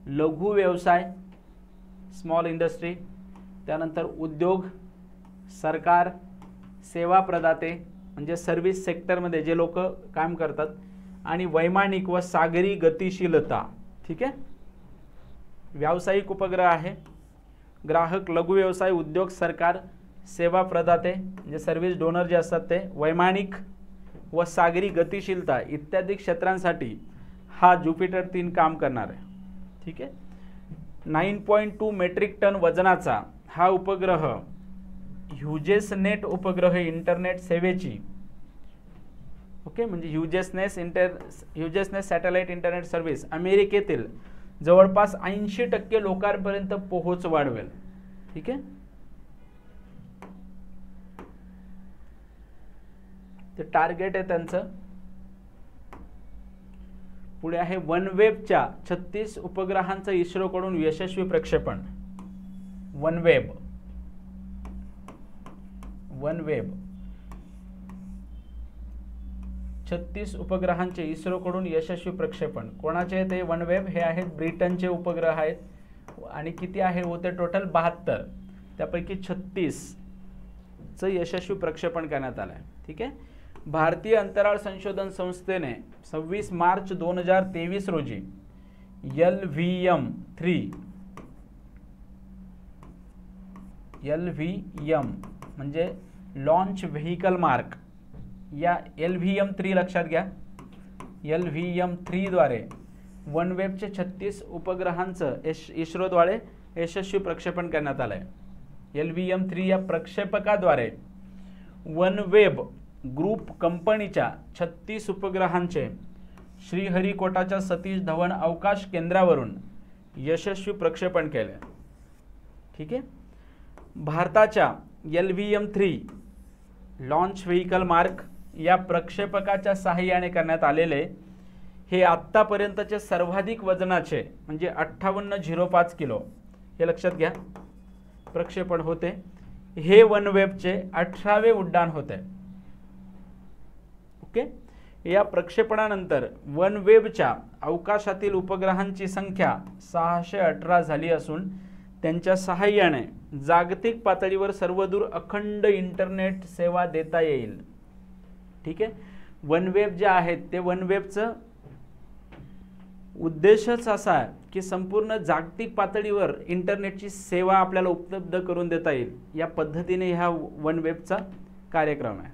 लघु व्यवसाय, स्मॉल इंडस्ट्री, त्यानंतर उद्योग, सरकार, सेवा प्रदाते म्हणजे सर्व्हिस सेक्टरमध्ये जे लोक काम करतात, आणि वैमानिक व सागरी गतिशीलता, ठीक आहे. व्यावसायिक उपग्रह आहे, ग्राहक, लघु व्यवसाय, उद्योग, सरकार, सेवा प्रदाते म्हणजे सर्व्हिस डोनर जे असतात ते, वैमानिक व सागरी गतिशीलता इत्यादी क्षेत्रांसाठी हा ज्युपिटर 3 काम करणार आहे, ठीक आहे. 9.2 मेट्रिक टन वजनाचा हा उपग्रह ह्युजेसनेट उपग्रह इंटरनेट सेवेची, ओके, म्हणजे ह्युजेसनेस सॅटेलाइट इंटरनेट सर्व्हिस अमेरिकेतील जवळपास 80% लोकांपर्यंत पोहोच वाढवेल, ठीक आहे. ते टार्गेट आहे त्यांचं. पुढे आहे वनवेबच्या 36 उपग्रहांचं इस्रोकडून यशस्वी प्रक्षेपण. वनवेब 36 उपग्रहांचे इस्रोकडून यशस्वी प्रक्षेपण. कोणाचे ते वनवेब? हे आहेत ब्रिटनचे उपग्रह आहेत, आणि किती आहे होते टोटल 72, त्यापैकी 36चं यशस्वी प्रक्षेपण करण्यात आलं आहे, ठीक आहे. भारतीय अंतराळ संशोधन संस्थेने 26 मार्च 2023 रोजी LVM म्हणजे लॉन्च व्हेकल मार्क, या LVM-3 लक्षात घ्या, LVM-3 द्वारे वनवेबचे 36 उपग्रहांचं इस्रोद्वारे यशस्वी प्रक्षेपण करण्यात आलं आहे. LVM-3 या प्रक्षेपकाद्वारे वनवेब ग्रुप कंपनीच्या 36 उपग्रहांचे श्रीहरिकोटाच्या सतीश धवन अवकाश केंद्रावरून यशस्वी प्रक्षेपण केले, ठीक आहे. भारताच्या LVM-3 लॉन्च व्हेकल मार्क या प्रक्षेपकाच्या सहाय्याने करण्यात आलेले हे आत्तापर्यंतचे सर्वाधिक वजनाचे म्हणजे 5805 किलो, हे लक्षात घ्या, प्रक्षेपण होते. हे वनवेबचे 18वे उड्डाण होते, ओके. या प्रक्षेपणानंतर वनवेबच्या अवकाशातील उपग्रहांची संख्या 618 झाली असून त्यांच्या सहाय्याने जागतिक पातळीवर सर्वदूर अखंड इंटरनेट सेवा देता येईल, ठीक आहे. वनवेब जे आहेत ते वनवेबचं उद्देशच असा आहे की संपूर्ण जागतिक पातळीवर इंटरनेटची सेवा आपल्याला उपलब्ध करून देता येईल, या पद्धतीने ह्या वनवेबचा कार्यक्रम आहे,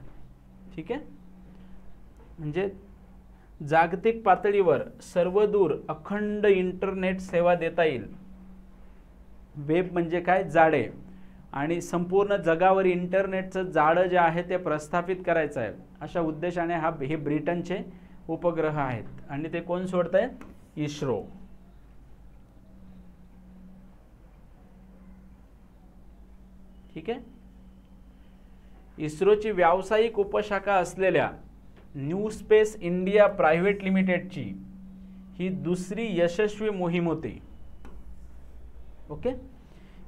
ठीक आहे. म्हणजे जागतिक पातळीवर सर्वदूर अखंड इंटरनेट सेवा देता येईल. वेब म्हणजे काय? जाळे. आणि संपूर्ण जगावर इंटरनेटचं जाळं जे आहे ते प्रस्थापित करायचं आहे, अशा उद्देशाने हे ब्रिटनचे उपग्रह आहेत. आणि ते कोण सोडतंय? इस्रो. ठीक आहे. इस्रोची व्यावसायिक उपशाखा असलेल्या न्यू स्पेस इंडिया प्रायव्हेट लिमिटेडची ही दुसरी यशस्वी मोहीम होती. ओके.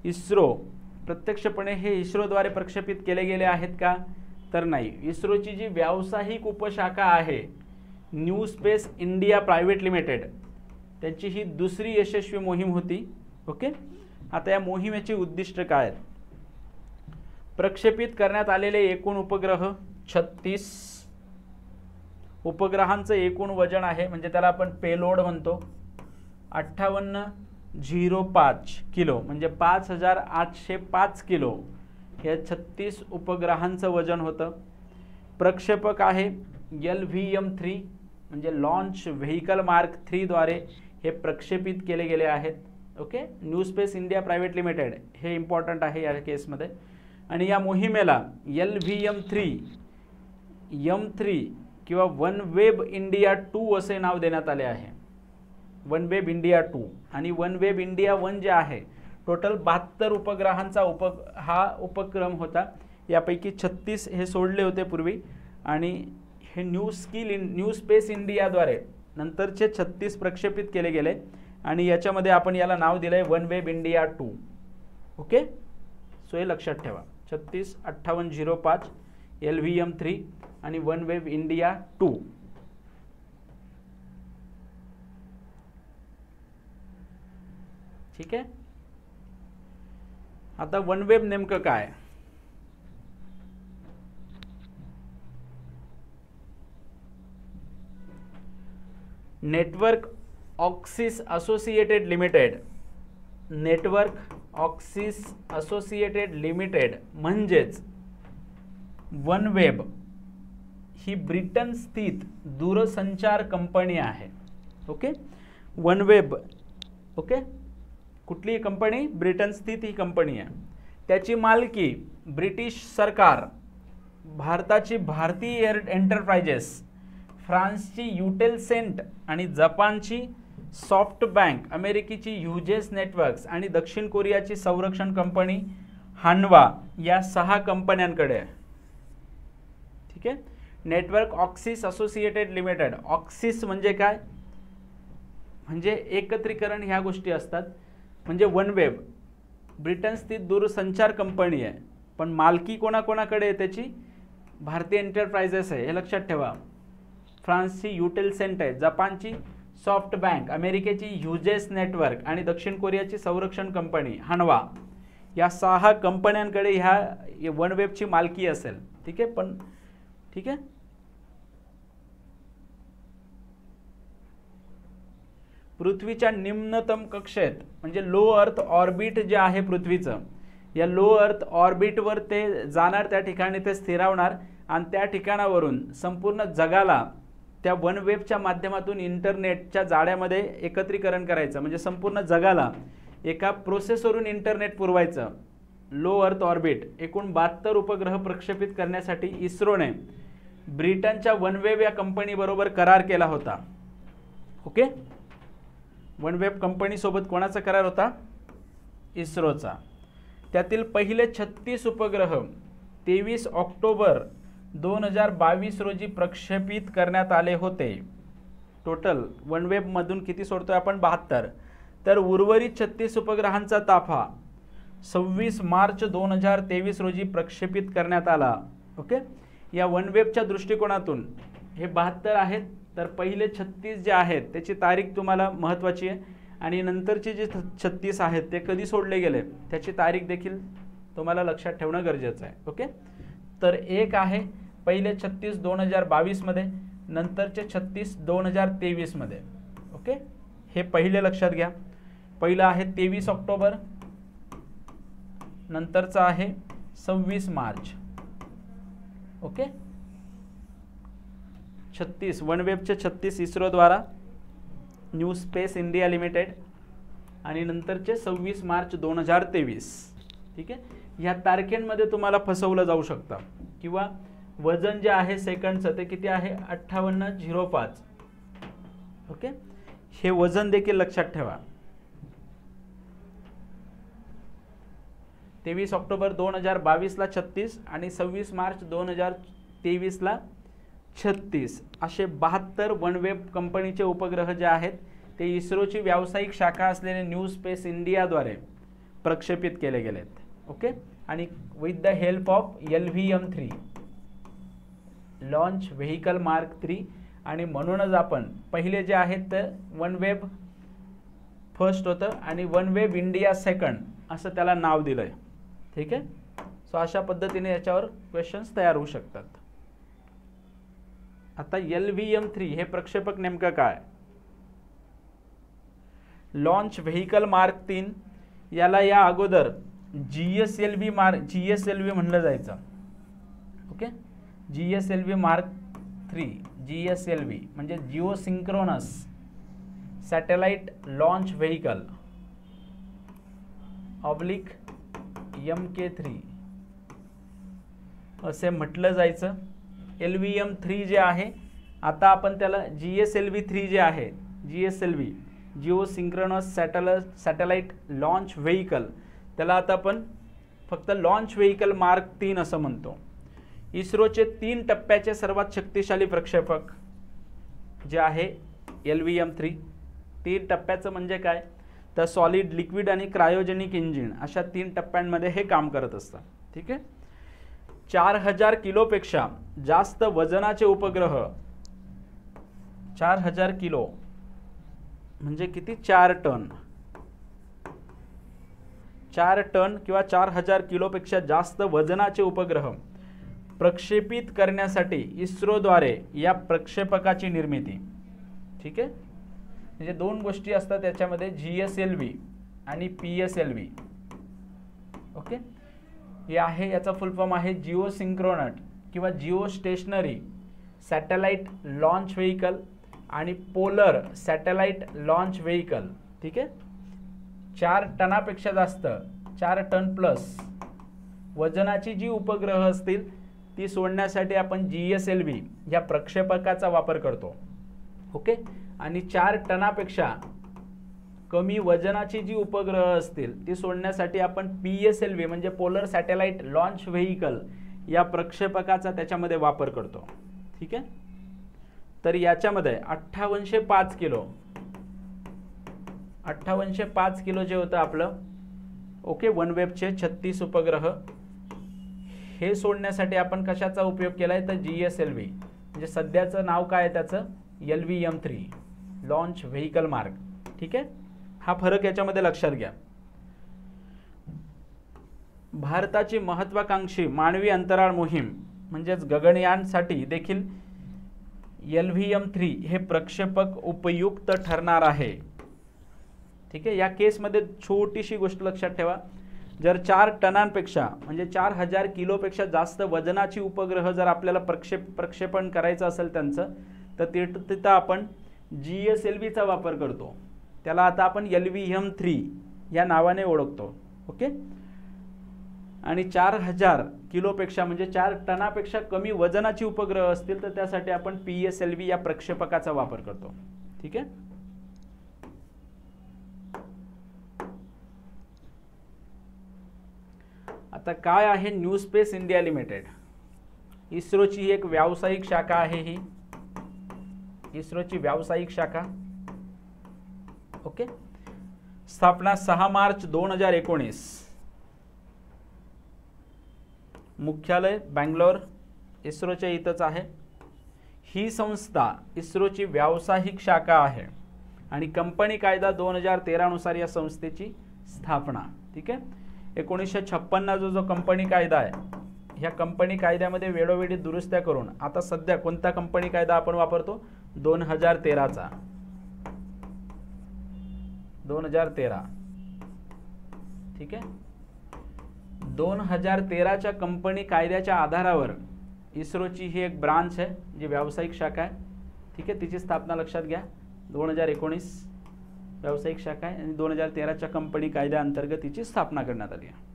इस्रो प्रत्यक्षपणे हे इस्रोद्वारे प्रक्षेपित केले गेले आहेत का? तर नाही. इस्रोची जी व्यावसायिक उपशाखा आहे new Space India private limited, त्यांची ही दुसरी यशस्वी मोहीम होती. ओके. आता या मोहिमेची उद्दिष्ट काय आहेत? प्रक्षेपित करण्यात आलेले एकूण उपग्रह 36. उपग्रहांचं एकूण वजन आहे, म्हणजे त्याला आपण पेलोड म्हणतो, 5805 किलो, म्हणजे 5805 किलो या 36 उपग्रहांचं वजन होतं. प्रक्षेपक आहे LVM-3, म्हणजे लॉन्च व्हेकल मार्क 3 द्वारे हे प्रक्षेपित केले गेले आहेत. Okay. New Space India private limited हे इम्पॉर्टंट आहे या केसमध्ये. आणि या मोहिमेला LVM-3, M3 किंवा OneWeb India 2 असे नाव देण्यात आले आहे. OneWeb India 2 आणि OneWeb India 1 जे आहे, टोटल 72 उपग्रहांचा हा उपक्रम होता. यापैकी 36 हे सोडले होते पूर्वी, आणि हे न्यू स्पेस इंडियाद्वारे नंतरचे 36 प्रक्षेपित केले गेले. आणि याच्यामध्ये आपण याला नाव दिलंय OneWeb India 2. ओके. सो हे लक्षात ठेवा. 36, 5805, LVM-3 आणि OneWeb India 2. ठीक आहे. आता OneWeb नेमकं काय? Network oxes associated limited. Network oxes associated limited म्हणजेच OneWeb ही ब्रिटन स्थित दूरसंचार कंपनी आहे. ओके. OneWeb. ओके. कुठली कंपनी? ब्रिटन स्थित ही कंपनी आहे. त्याची मालकी ब्रिटिश सरकार, भारताची भारती एंटरप्राइजेस, फ्रान्सची युटेलसेंट आणि जपानची सॉफ्ट बँक, अमेरिकेची ह्युजेस नेटवर्क्स आणि दक्षिण कोरियाची संरक्षण कंपनी हानवा या 6 कंपन्यांकडे आहे. ठीक आहे. Network oxes associated limited. Oxes म्हणजे काय? म्हणजे एकत्रीकरण ह्या गोष्टी असतात. म्हणजे OneWeb ब्रिटन स्थित दूरसंचार कंपनी आहे, पण मालकी कोणाकोणाकडे आहे त्याची? भारतीय एंटरप्राइजेस आहे, हे लक्षात ठेवा. फ्रान्सची युटेलसेंट आहे, जपानची सॉफ्ट बँक, अमेरिकेची ह्युजेस नेटवर्क आणि दक्षिण कोरियाची संरक्षण कंपनी हानवा या 6 कंपन्यांकडे ह्या OneWebची मालकी असेल. ठीक आहे. पण ठीक आहे. पृथ्वीच्या निम्नतम कक्षेत म्हणजे लो अर्थ ऑर्बिट जे आहे पृथ्वीचं, या लो अर्थ ऑर्बिटवर ते जाणार, त्या ठिकाणी ते स्थिरावणार आणि त्या ठिकाणावरून संपूर्ण जगाला त्या OneWebच्या माध्यमातून इंटरनेटच्या जाळ्यामध्ये एकत्रीकरण करायचं. म्हणजे संपूर्ण जगाला एका प्रोसेसवरून इंटरनेट पुरवायचं. Low earth orbit. एकूण 72 उपग्रह प्रक्षेपित करण्यासाठी इस्रोने ब्रिटनच्या OneWeb या कंपनीबरोबर करार केला होता. ओके. OneWeb कंपनीसोबत कोणाचा करार होता? इस्रोचा. त्यातील पहिले 36 उपग्रह 23 ऑक्टोबर 2022 रोजी प्रक्षेपित करण्यात आले होते. टोटल OneWeb मधून किती सोडतोय आपण? 72. तर उर्वरित 36 उपग्रहांचा ताफा 26 मार्च 2023 रोजी प्रक्षेपित करण्यात आला. ओके. या OneWebच्या दृष्टिकोनातून हे 72 आहेत, तर पहिले 36 जे आहेत त्याची तारीख तुम्हाला महत्त्वाची आहे, आणि नंतरचे जे 36 आहेत ते कधी सोडले गेले त्याची तारीख देखील तुम्हाला लक्षात ठेवणं गरजेचं आहे. ओके. तर एक आहे पहिले 36 2022 मध्ये, नंतरचे 36 2023 मध्ये. ओके. हे पहिले लक्षात घ्या. पहिलं आहे 23 ऑक्टोबर, नंतरचा आहे 26 मार्च. ओके. 36 वनवेबचे 36 इस्रोद्वारा, न्यू स्पेस इंडिया लिमिटेड, आणि नंतरचे 26 मार्च 2023. ठीक आहे, ह्या तारखेंमध्ये तुम्हाला फसवलं जाऊ शकतं. किंवा वजन जे आहे सेकंडचं ते किती आहे 58.05. ओके, हे वजन देखील लक्षात ठेवा. 23 ऑक्टोबर 2022ला 36 आणि 26 मार्च 2023ला 36 असे 72 वनवेब कंपनीचे उपग्रह जे आहेत ते इस्रोची व्यावसायिक शाखा असलेले न्यू स्पेस इंडियाद्वारे प्रक्षेपित केले गेलेत. ओके, आणि with the help of LVM-3 launch vehicle mark 3. आणि म्हणूनच आपण पहिले जे आहेत ते वनवेब फर्स्ट होतं आणि वनवेब इंडिया सेकंड असं त्याला नाव दिलंय. ठीक आहे, सो अशा पद्धतीने याच्यावर क्वेश्चन्स तयार होऊ शकतात. आता LVM-3 हे प्रक्षेपक नेमकं काय? लॉन्च व्हेकल मार्क 3 याला या अगोदर GSLV म्हणलं जायचं. ओके, GSLV मार्क 3, GSLV म्हणजे Jio synchronous satellite launch vehicle oblique MK3 असे म्हटलं जायचं. LVM-3 जे आहे आता आपण त्याला GSLV-3 जे आहे, GSLV Jio synchronous satellite launch vehicle, त्याला आता आपण फक्त लॉन्च व्हेकल मार्क 3 असं म्हणतो. इस्रोचे 3 टप्प्याचे सर्वात शक्तिशाली प्रक्षेपक जे आहे LVM-3. 3 टप्प्याचं म्हणजे काय तर सॉलिड, लिक्विड आणि क्रायोजेनिक इंजिन अशा 3 टप्प्यांमध्ये हे काम करत असतं. ठीक आहे, 4000 किलोपेक्षा जास्त वजनाचे उपग्रह, 4000 किलो म्हणजे किती 4 टन, 4 टन किंवा 4000 किलोपेक्षा जास्त वजनाचे उपग्रह प्रक्षेपित करण्यासाठी इस्रोद्वारे या प्रक्षेपकाची निर्मिती. ठीक आहे, म्हणजे 2 गोष्टी असतात त्याच्यामध्ये, GSLV आणि PSLV. ओके, हे आहे याचा फुल फॉर्म आहे जिओ सिंक्रोनट किंवा geostationary satellite launch vehicle आणि पोलर सॅटेलाइट लॉन्च व्हेकल. ठीक आहे, 4 टनापेक्षा जास्त, 4 टन प्लस वजनाची जी उपग्रह असतील ती सोडण्यासाठी आपण GSLV या प्रक्षेपकाचा वापर करतो. ओके, आणि 4 टनापेक्षा कमी वजनाची जी उपग्रह असतील ती सोडण्यासाठी आपण PSLV म्हणजे पोलर सॅटेलाइट लॉन्च व्हेकल या प्रक्षेपकाचा त्याच्यामध्ये वापर करतो. ठीक आहे, तर याच्यामध्ये 5805 किलो, 5805 किलो जे होतं आपलं ओके वनवेबचे 36 उपग्रह, हे सोडण्यासाठी आपण कशाचा उपयोग केलाय तर GSLV म्हणजे सध्याचं नाव काय आहे त्याचं LVM-3 लॉन्च व्हेकल मार्क. ठीक आहे, हा फरक याच्यामध्ये लक्षात घ्या. भारताची महत्त्वाकांक्षी मानवी अंतराळ मोहीम म्हणजेच गगनयानसाठी देखील LVM-3 हे प्रक्षेपक उपयुक्त ठरणार आहे. ठीक आहे, या केसमध्ये छोटीशी गोष्ट लक्षात ठेवा, जर 4 टनांपेक्षा म्हणजे 4000 किलोपेक्षा जास्त वजनाची उपग्रह जर आपल्याला प्रक्षेपण करायचं असेल त्यांचं, तर तिथं आपण GSLVचा वापर करतो. त्याला आता आपण LVM-3 या नावाने ओळखतो. ओके, आणि 4000 किलोपेक्षा म्हणजे 4 टनापेक्षा कमी वजनाची उपग्रह असतील तर त्यासाठी आपण PSLV या प्रक्षेपकाचा वापर करतो. ठीक आहे, आता काय आहे न्यू स्पेस इंडिया लिमिटेड? इस्रोची ही एक व्यावसायिक शाखा आहे. ही इस्रोची व्यावसायिक शाखा. ओके, स्थापना 6 मार्च 2019, मुख्यालय बँगलोर, इस्रोच्या इथंच आहे. ही संस्था इस्रोची व्यावसायिक शाखा आहे आणि कंपनी कायदा 2013 नुसार या संस्थेची स्थापना. ठीक आहे, 1956 जो कंपनी कायदा आहे, ह्या कंपनी कायद्यामध्ये वेळोवेळी दुरुस्त्या करून आता सध्या कोणता कंपनी कायदा आपण वापरतो 2013चा. 2013. ठीक आहे, 2013च्या कंपनी कायद्याच्या आधारावर इस्रोची ही एक ब्रांच आहे जी व्यावसायिक शाखा आहे. ठीक आहे, तिची स्थापना लक्षात घ्या, 2019 व्यावसायिक शाखा आहे आणि 2013च्या कंपनी कायद्याअंतर्गत तिची स्थापना करण्यात आली आहे.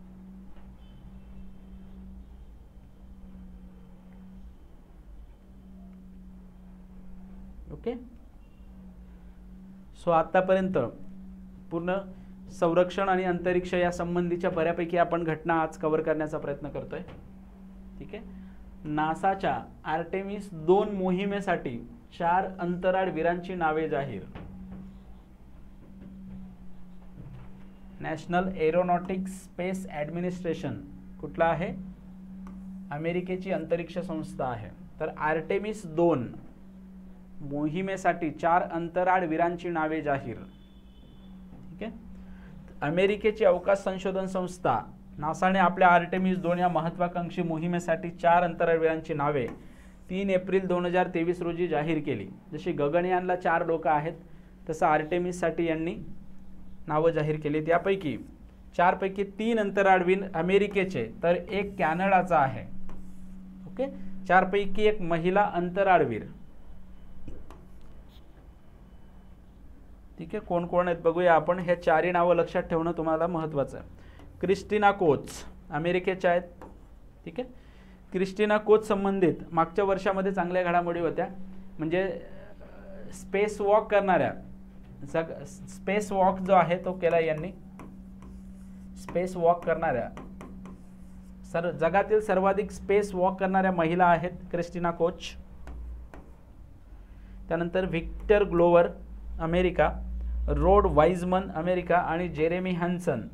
ओके, सो आतापर्यंत पूर्ण संरक्षण आणि अंतरिक्ष या संबंधीच्या बऱ्यापैकी आपण घटना आज कव्हर करण्याचा प्रयत्न करतोय. ठीक आहे, नासाच्या आर्टेमिस 2 मोहिमेसाठी 4 अंतराळवीरांची नावे जाहीर. नॅशनल एरोनॉटिक्स स्पेस ॲडमिनिस्ट्रेशन कुठला आहे? अमेरिकेची अंतरिक्ष संस्था आहे. तर आर्टेमिस 2 मोहिमेसाठी 4 अंतराळवीरांची नावे जाहीर. ठीक आहे, अमेरिकेची अवकाश संशोधन संस्था नासाने आपल्या आर्टेमिस 2 या महत्वाकांक्षी मोहिमेसाठी 4 अंतराळवीरांची नावे 3 एप्रिल 2023 रोजी जाहीर केली. जशी गगनयानला 4 लोक आहेत तसं आर्टेमिससाठी यांनी नावं जाहीर केली. त्यापैकी 4 पैकी 3 अंतराळवीर अमेरिकेचे तर 1 कॅनडाचा आहे. ओके, 4 पैकी 1 महिला अंतराळवीर. ठीक आहे, कोण कोण आहेत बघूया आपण. हे 4ही नावं लक्षात ठेवणं तुम्हाला महत्त्वाचं आहे. क्रिस्टिना कोच अमेरिकेच्या आहेत. ठीक आहे, क्रिस्टिना कोच संबंधित मागच्या वर्षामध्ये चांगल्या घडामोडी होत्या. म्हणजे स्पेस वॉक करणाऱ्या स्पेस वॉक जो आहे तो केला यांनी. स्पेस वॉक करणाऱ्या जगातील सर्वाधिक स्पेस वॉक करणाऱ्या महिला आहेत क्रिस्टिना कोच. त्यानंतर Victor Glover America, Reid Wiseman America आणि जेरेमी हॅन्सन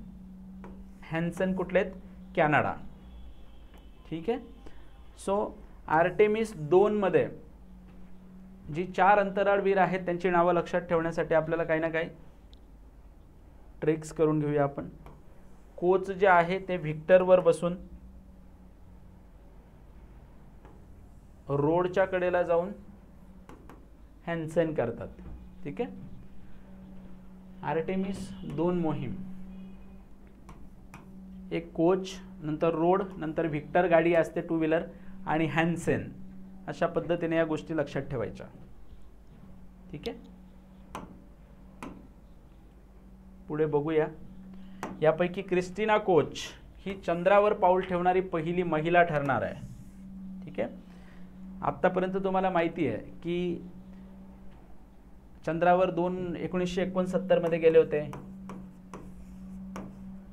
कुठले आहेत? कॅनडा. ठीक आहे, सो आर्टेमिस 2 मध्ये जी 4 अंतराळवीर आहेत त्यांची नावं लक्षात ठेवण्यासाठी आपल्याला काही ना काही ट्रिक्स करून घेऊया आपण. कोच जे आहे ते व्हिक्टरवर बसून रोडच्या कडेला जाऊन हॅन्सन करतात. ठीक आहे, आर्टेमिस 2 मोहीम, एक कोच, नंतर रोड, नंतर व्हिक्टर गाडी असते 2 व्हीलर आणि हॅन्सन. अशा पद्धतीने या गोष्टी लक्षात ठेवायच्या. ठीक आहे, पुढे बघूया. यापैकी क्रिस्टिना कोच ही चंद्रावर पाऊल ठेवणारी पहिली महिला ठरणार आहे. ठीक आहे, आत्तापर्यंत तुम्हाला माहिती आहे की चंद्रावर 1969 मध्ये गेले होते.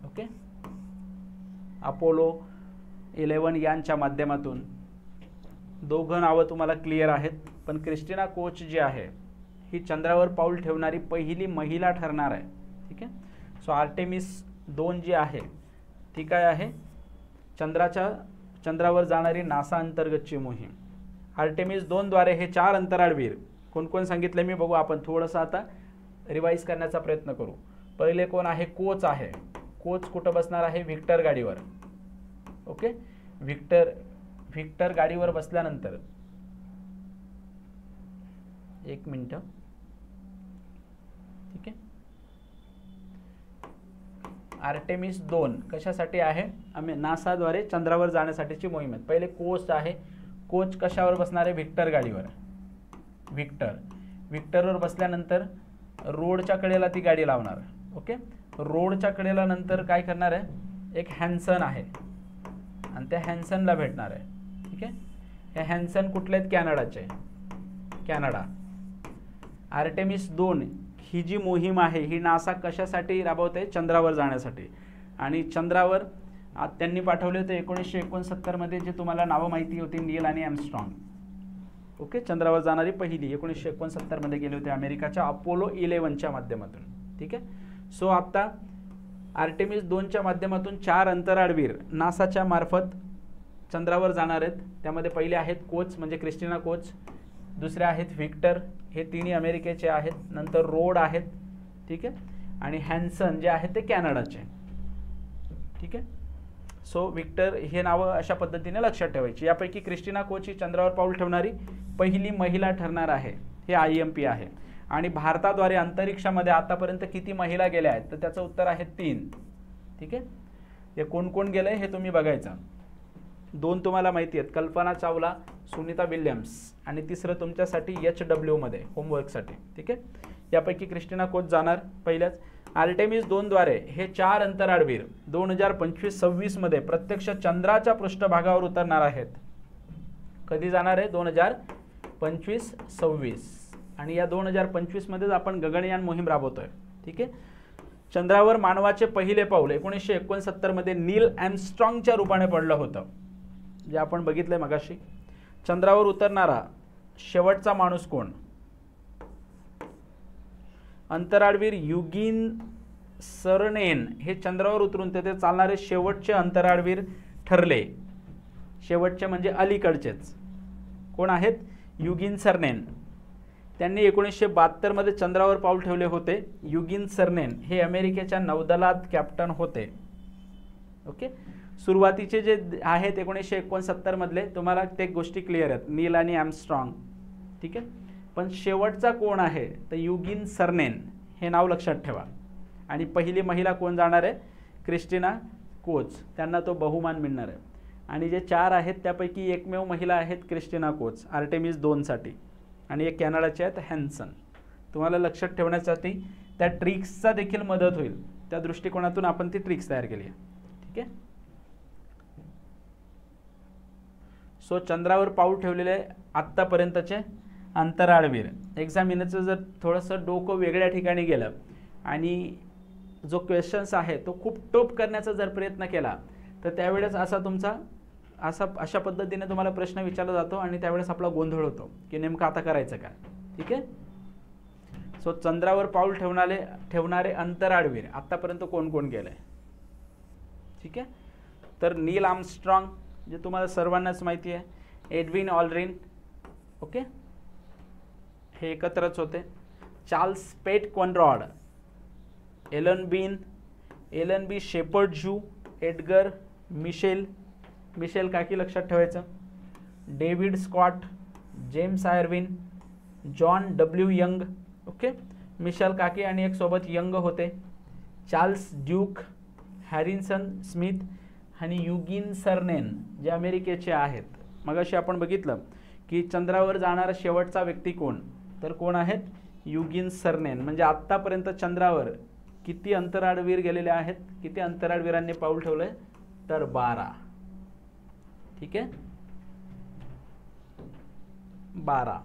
ओके, अपोलो 11 यांच्या माध्यमातून. दोघं नावं तुम्हाला क्लिअर आहेत. पण क्रिस्टिना कोच जी आहे ही चंद्रावर पाऊल ठेवणारी पहिली महिला ठरणार आहे. ठीक आहे, सो आर्टेमिस 2 जी आहे ती काय आहे? चंद्रावर जाणारी नासा अंतर्गतची मोहीम. आर्टेमिस 2 द्वारे हे 4 अंतराळवीर कोण कोण सांगितले मी बघू आपण. थोडंसं आता रिवाइज करण्याचा प्रयत्न करू. पहिले कोण आहे? कोच आहे. कोच कुठं बसणार आहे? व्हिक्टर गाडीवर. ओके, व्हिक्टर गाडीवर बसल्यानंतर एक मिनिट. ठीक आहे, आर्टेमिस 2 कशासाठी आहे? नासाद्वारे चंद्रावर जाण्यासाठीची मोहीम आहे. पहिले कोच आहे. कोच कशावर बसणार आहे? व्हिक्टर गाडीवर. व्हिक्टरवर बसल्यानंतर रोडच्या कडेला ती गाडी लावणार. ओके, रोडच्या कडेला नंतर काय करणार आहे? एक हॅन्सन आहे आणि त्या हॅन्सनला भेटणार आहे. ठीक आहे, हे हॅन्सन कुठले आहेत? कॅनडाचे. कॅनडा. आर्टेमिस 2 ही जी मोहीम आहे ही नासा कशासाठी राबवते? चंद्रावर जाण्यासाठी. आणि चंद्रावर त्यांनी पाठवले होते 1969 मध्ये, जे तुम्हाला नावं माहिती होती, नील आणि आर्मस्ट्रॉंग. ओके, चंद्रावर जाणारी पहिली 1969 मध्ये गेले होते अमेरिकाच्या अपोलो 11च्या माध्यमातून. ठीक आहे, सो आता आर्टेमिस 2च्या माध्यमातून 4 अंतराळवीर नासाच्या मार्फत चंद्रावर जाणार आहेत. त्यामध्ये पहिले आहेत कोच म्हणजे क्रिस्टिना कोच, दुसरे आहेत व्हिक्टर, हे तिन्ही अमेरिकेचे आहेत. नंतर रोड आहेत. ठीक आहे, आणि हॅन्सन जे आहेत ते कॅनडाचे. ठीक आहे, सो व्हिक्टर हे नावं अशा पद्धतीने लक्षात ठेवायची. यापैकी क्रिस्टिना कोच ही चंद्रावर पाऊल ठेवणारी पहिली महिला ठरणार आहे. हे IMP आहे. आणि भारताद्वारे अंतरिक्षामध्ये आतापर्यंत किती महिला गेल्या आहेत? तर त्याचं उत्तर आहे 3. ठीक आहे, हे कोण कोण गेलंय हे तुम्ही बघायचं. 2 तुम्हाला माहिती आहेत, कल्पना चावला सुनीता विल्यम्स, आणि तिसरं तुमच्यासाठी HW मध्ये होमवर्कसाठी, ठीक आहे. यापैकी क्रिस्टिना कोच जाणार पहिल्याच. आर्टेमिस 2 द्वारे हे 4 अंतराळवीर 2025-26 मध्ये प्रत्यक्ष चंद्राच्या पृष्ठभागावर उतरणार आहेत. कधी जाणार आहे? 2025-26. आणि या 2025 मध्येच आपण गगनयान मोहीम राबवतोय, ठीक आहे. चंद्रावर मानवाचे पहिले पाऊल 1969 मध्ये नील आर्मस्ट्रॉंगच्या रूपाने पडलं होतं, जे आपण बघितलंय मगाशी. चंद्रावर उतरणारा शेवटचा माणूस कोण? अंतराळवीर युगीन सरनेन हे चंद्रावर उतरून तेथे चालणारे शेवटचे अंतराळवीर ठरले. शेवटचे म्हणजे अलीकडचेच. कोण आहेत? युगीन सरनेन. त्यांनी 1972 मध्ये चंद्रावर पाऊल ठेवले होते. युगीन सरनेन हे अमेरिकेच्या नौदलात कॅप्टन होते. ओके. सुरुवातीचे जे आहेत 1969 मधले तुम्हाला ते गोष्टी क्लिअर आहेत, नील आणि आर्मस्ट्रॉंग, ठीक आहे. पण शेवटचा कोण आहे तर युगीन सरनेन, हे नाव लक्षात ठेवा. आणि पहिली महिला कोण जाणार आहे? क्रिस्टिना कोच, त्यांना तो बहुमान मिळणार आहे. आणि जे 4 आहेत त्यापैकी एकमेव महिला आहेत क्रिस्टिना कोच आर्टेमिस 2 साठी, आणि एक कॅनडाचे आहेत हॅन्सन. तुम्हाला लक्षात ठेवण्यासाठी त्या ट्रिक्सचा देखील मदत होईल, त्या दृष्टिकोनातून आपण ती ट्रिक्स तयार केली आहे, ठीक आहे. सो चंद्रावर पाऊल ठेवलेले आत्तापर्यंतचे अंतराळवीर. एक्झामिनरचं जर थोडंसं डोकं वेगळ्या ठिकाणी गेलं आणि जो क्वेश्चन्स आहे तो खूप टोप करण्याचा जर प्रयत्न केला तर त्यावेळेस अशा पद्धतीने तुम्हाला प्रश्न विचारला जातो आणि त्यावेळेस आपला गोंधळ होतो की नेमकं आता करायचं काय, ठीक आहे. सो चंद्रावर पाऊल ठेवणारे अंतराळवीर आतापर्यंत कोण कोण गेलंय, ठीक आहे. तर नील आर्मस्ट्रॉंग, जे तुम्हाला सर्वांनाच माहिती आहे, एडविन ऑल्ड्रिन, ओके, हे एकत्रच होते. Charles Pete Conrad, Alan B Shepard जू, एडगर मिशेल काकी लक्षात ठेवायचं, David Scott, James Irwin, John W Young, okay, Mitchell काकी आणि एक सोबत यंग होते, चार्ल्स ड्यूक, हॅरिसन स्मिथ आणि युगीन सरनेन जे अमेरिकेचे आहेत. मगाशी आपण बघितलं की चंद्रावर जाणारा शेवटचा व्यक्ती कोण, तर कोण आहेत? युगीन सरनेन. म्हणजे आत्तापर्यंत चंद्रावर किती अंतराळवीर गेलेले आहेत, किती अंतराळवीरांनी पाऊल ठेवलंय, तर 12, ठीक आहे, 12.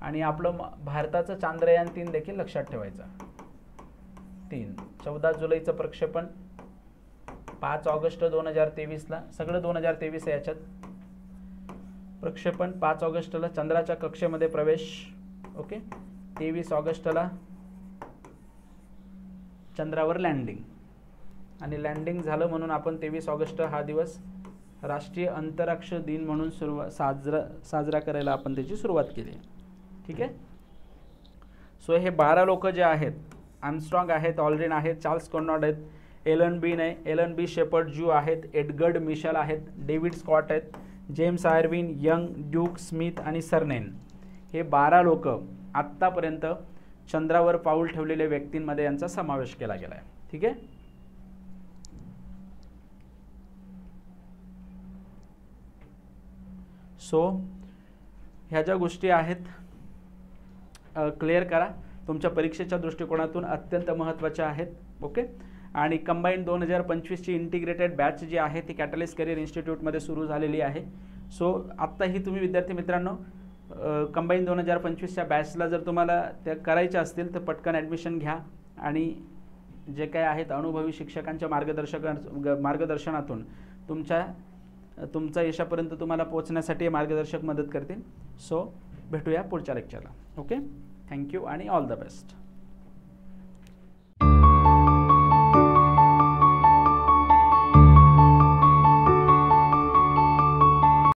आणि आपलं भारताचं चांद्रयान 3 देखील लक्षात ठेवायचं. 3 14 जुलैचं प्रक्षेपण, 5 ऑगस्ट 2023ला, सगळं 2023 आहे याच्यात. प्रक्षेपण 5 ऑगस्टला चंद्राच्या कक्षेमध्ये प्रवेश, ओके. 23 ऑगस्टला चंद्रावर लँडिंग, आणि लँडिंग झालं म्हणून आपण 23 ऑगस्ट हा दिवस राष्ट्रीय अंतराक्ष दिन म्हणून साजरा करायला आपण त्याची सुरुवात केली, ठीक आहे. सो हे 12 लोक जे आहेत, आर्मस्ट्रॉंग आहेत, ऑल्ड्रिन आहेत, चार्ल्स कॉनरॉड आहेत, एलन बी शेपर्ड जू आहेत, एडगर्ड मिशेल आहेत, डेव्हिड स्कॉट आहेत, James Irwin, young, Duke, Smith आणि सरनेन. हे 12 लोक आत्तापर्यंत चंद्रावर पाऊल ठेवलेल्या व्यक्तींमध्ये यांचा समावेश केला गेला आहे, ठीक आहे. सो ह्या ज्या गोष्टी आहेत क्लिअर करा, तुमच्या परीक्षेच्या दृष्टिकोनातून अत्यंत महत्त्वाच्या आहेत, ओके. आणि कंबाईन 2025ची इंटिग्रेटेड बॅच जी आहे ती कॅटलिस्ट करिअर इन्स्टिट्यूटमध्ये सुरू झालेली आहे. सो आत्ताही तुम्ही विद्यार्थी मित्रांनो कंबाईन 2025च्या बॅचला जर तुम्हाला त्या करायच्या असतील तर पटकन ॲडमिशन घ्या, आणि जे काय आहेत अनुभवी शिक्षकांच्या मार्गदर्शनातून तुमच्या यशापर्यंत तुम्हाला पोहोचण्यासाठी मार्गदर्शक मदत करतील. सो भेटूया पुढच्या लेक्चरला, ओके. थँक्यू आणि ऑल द बेस्ट.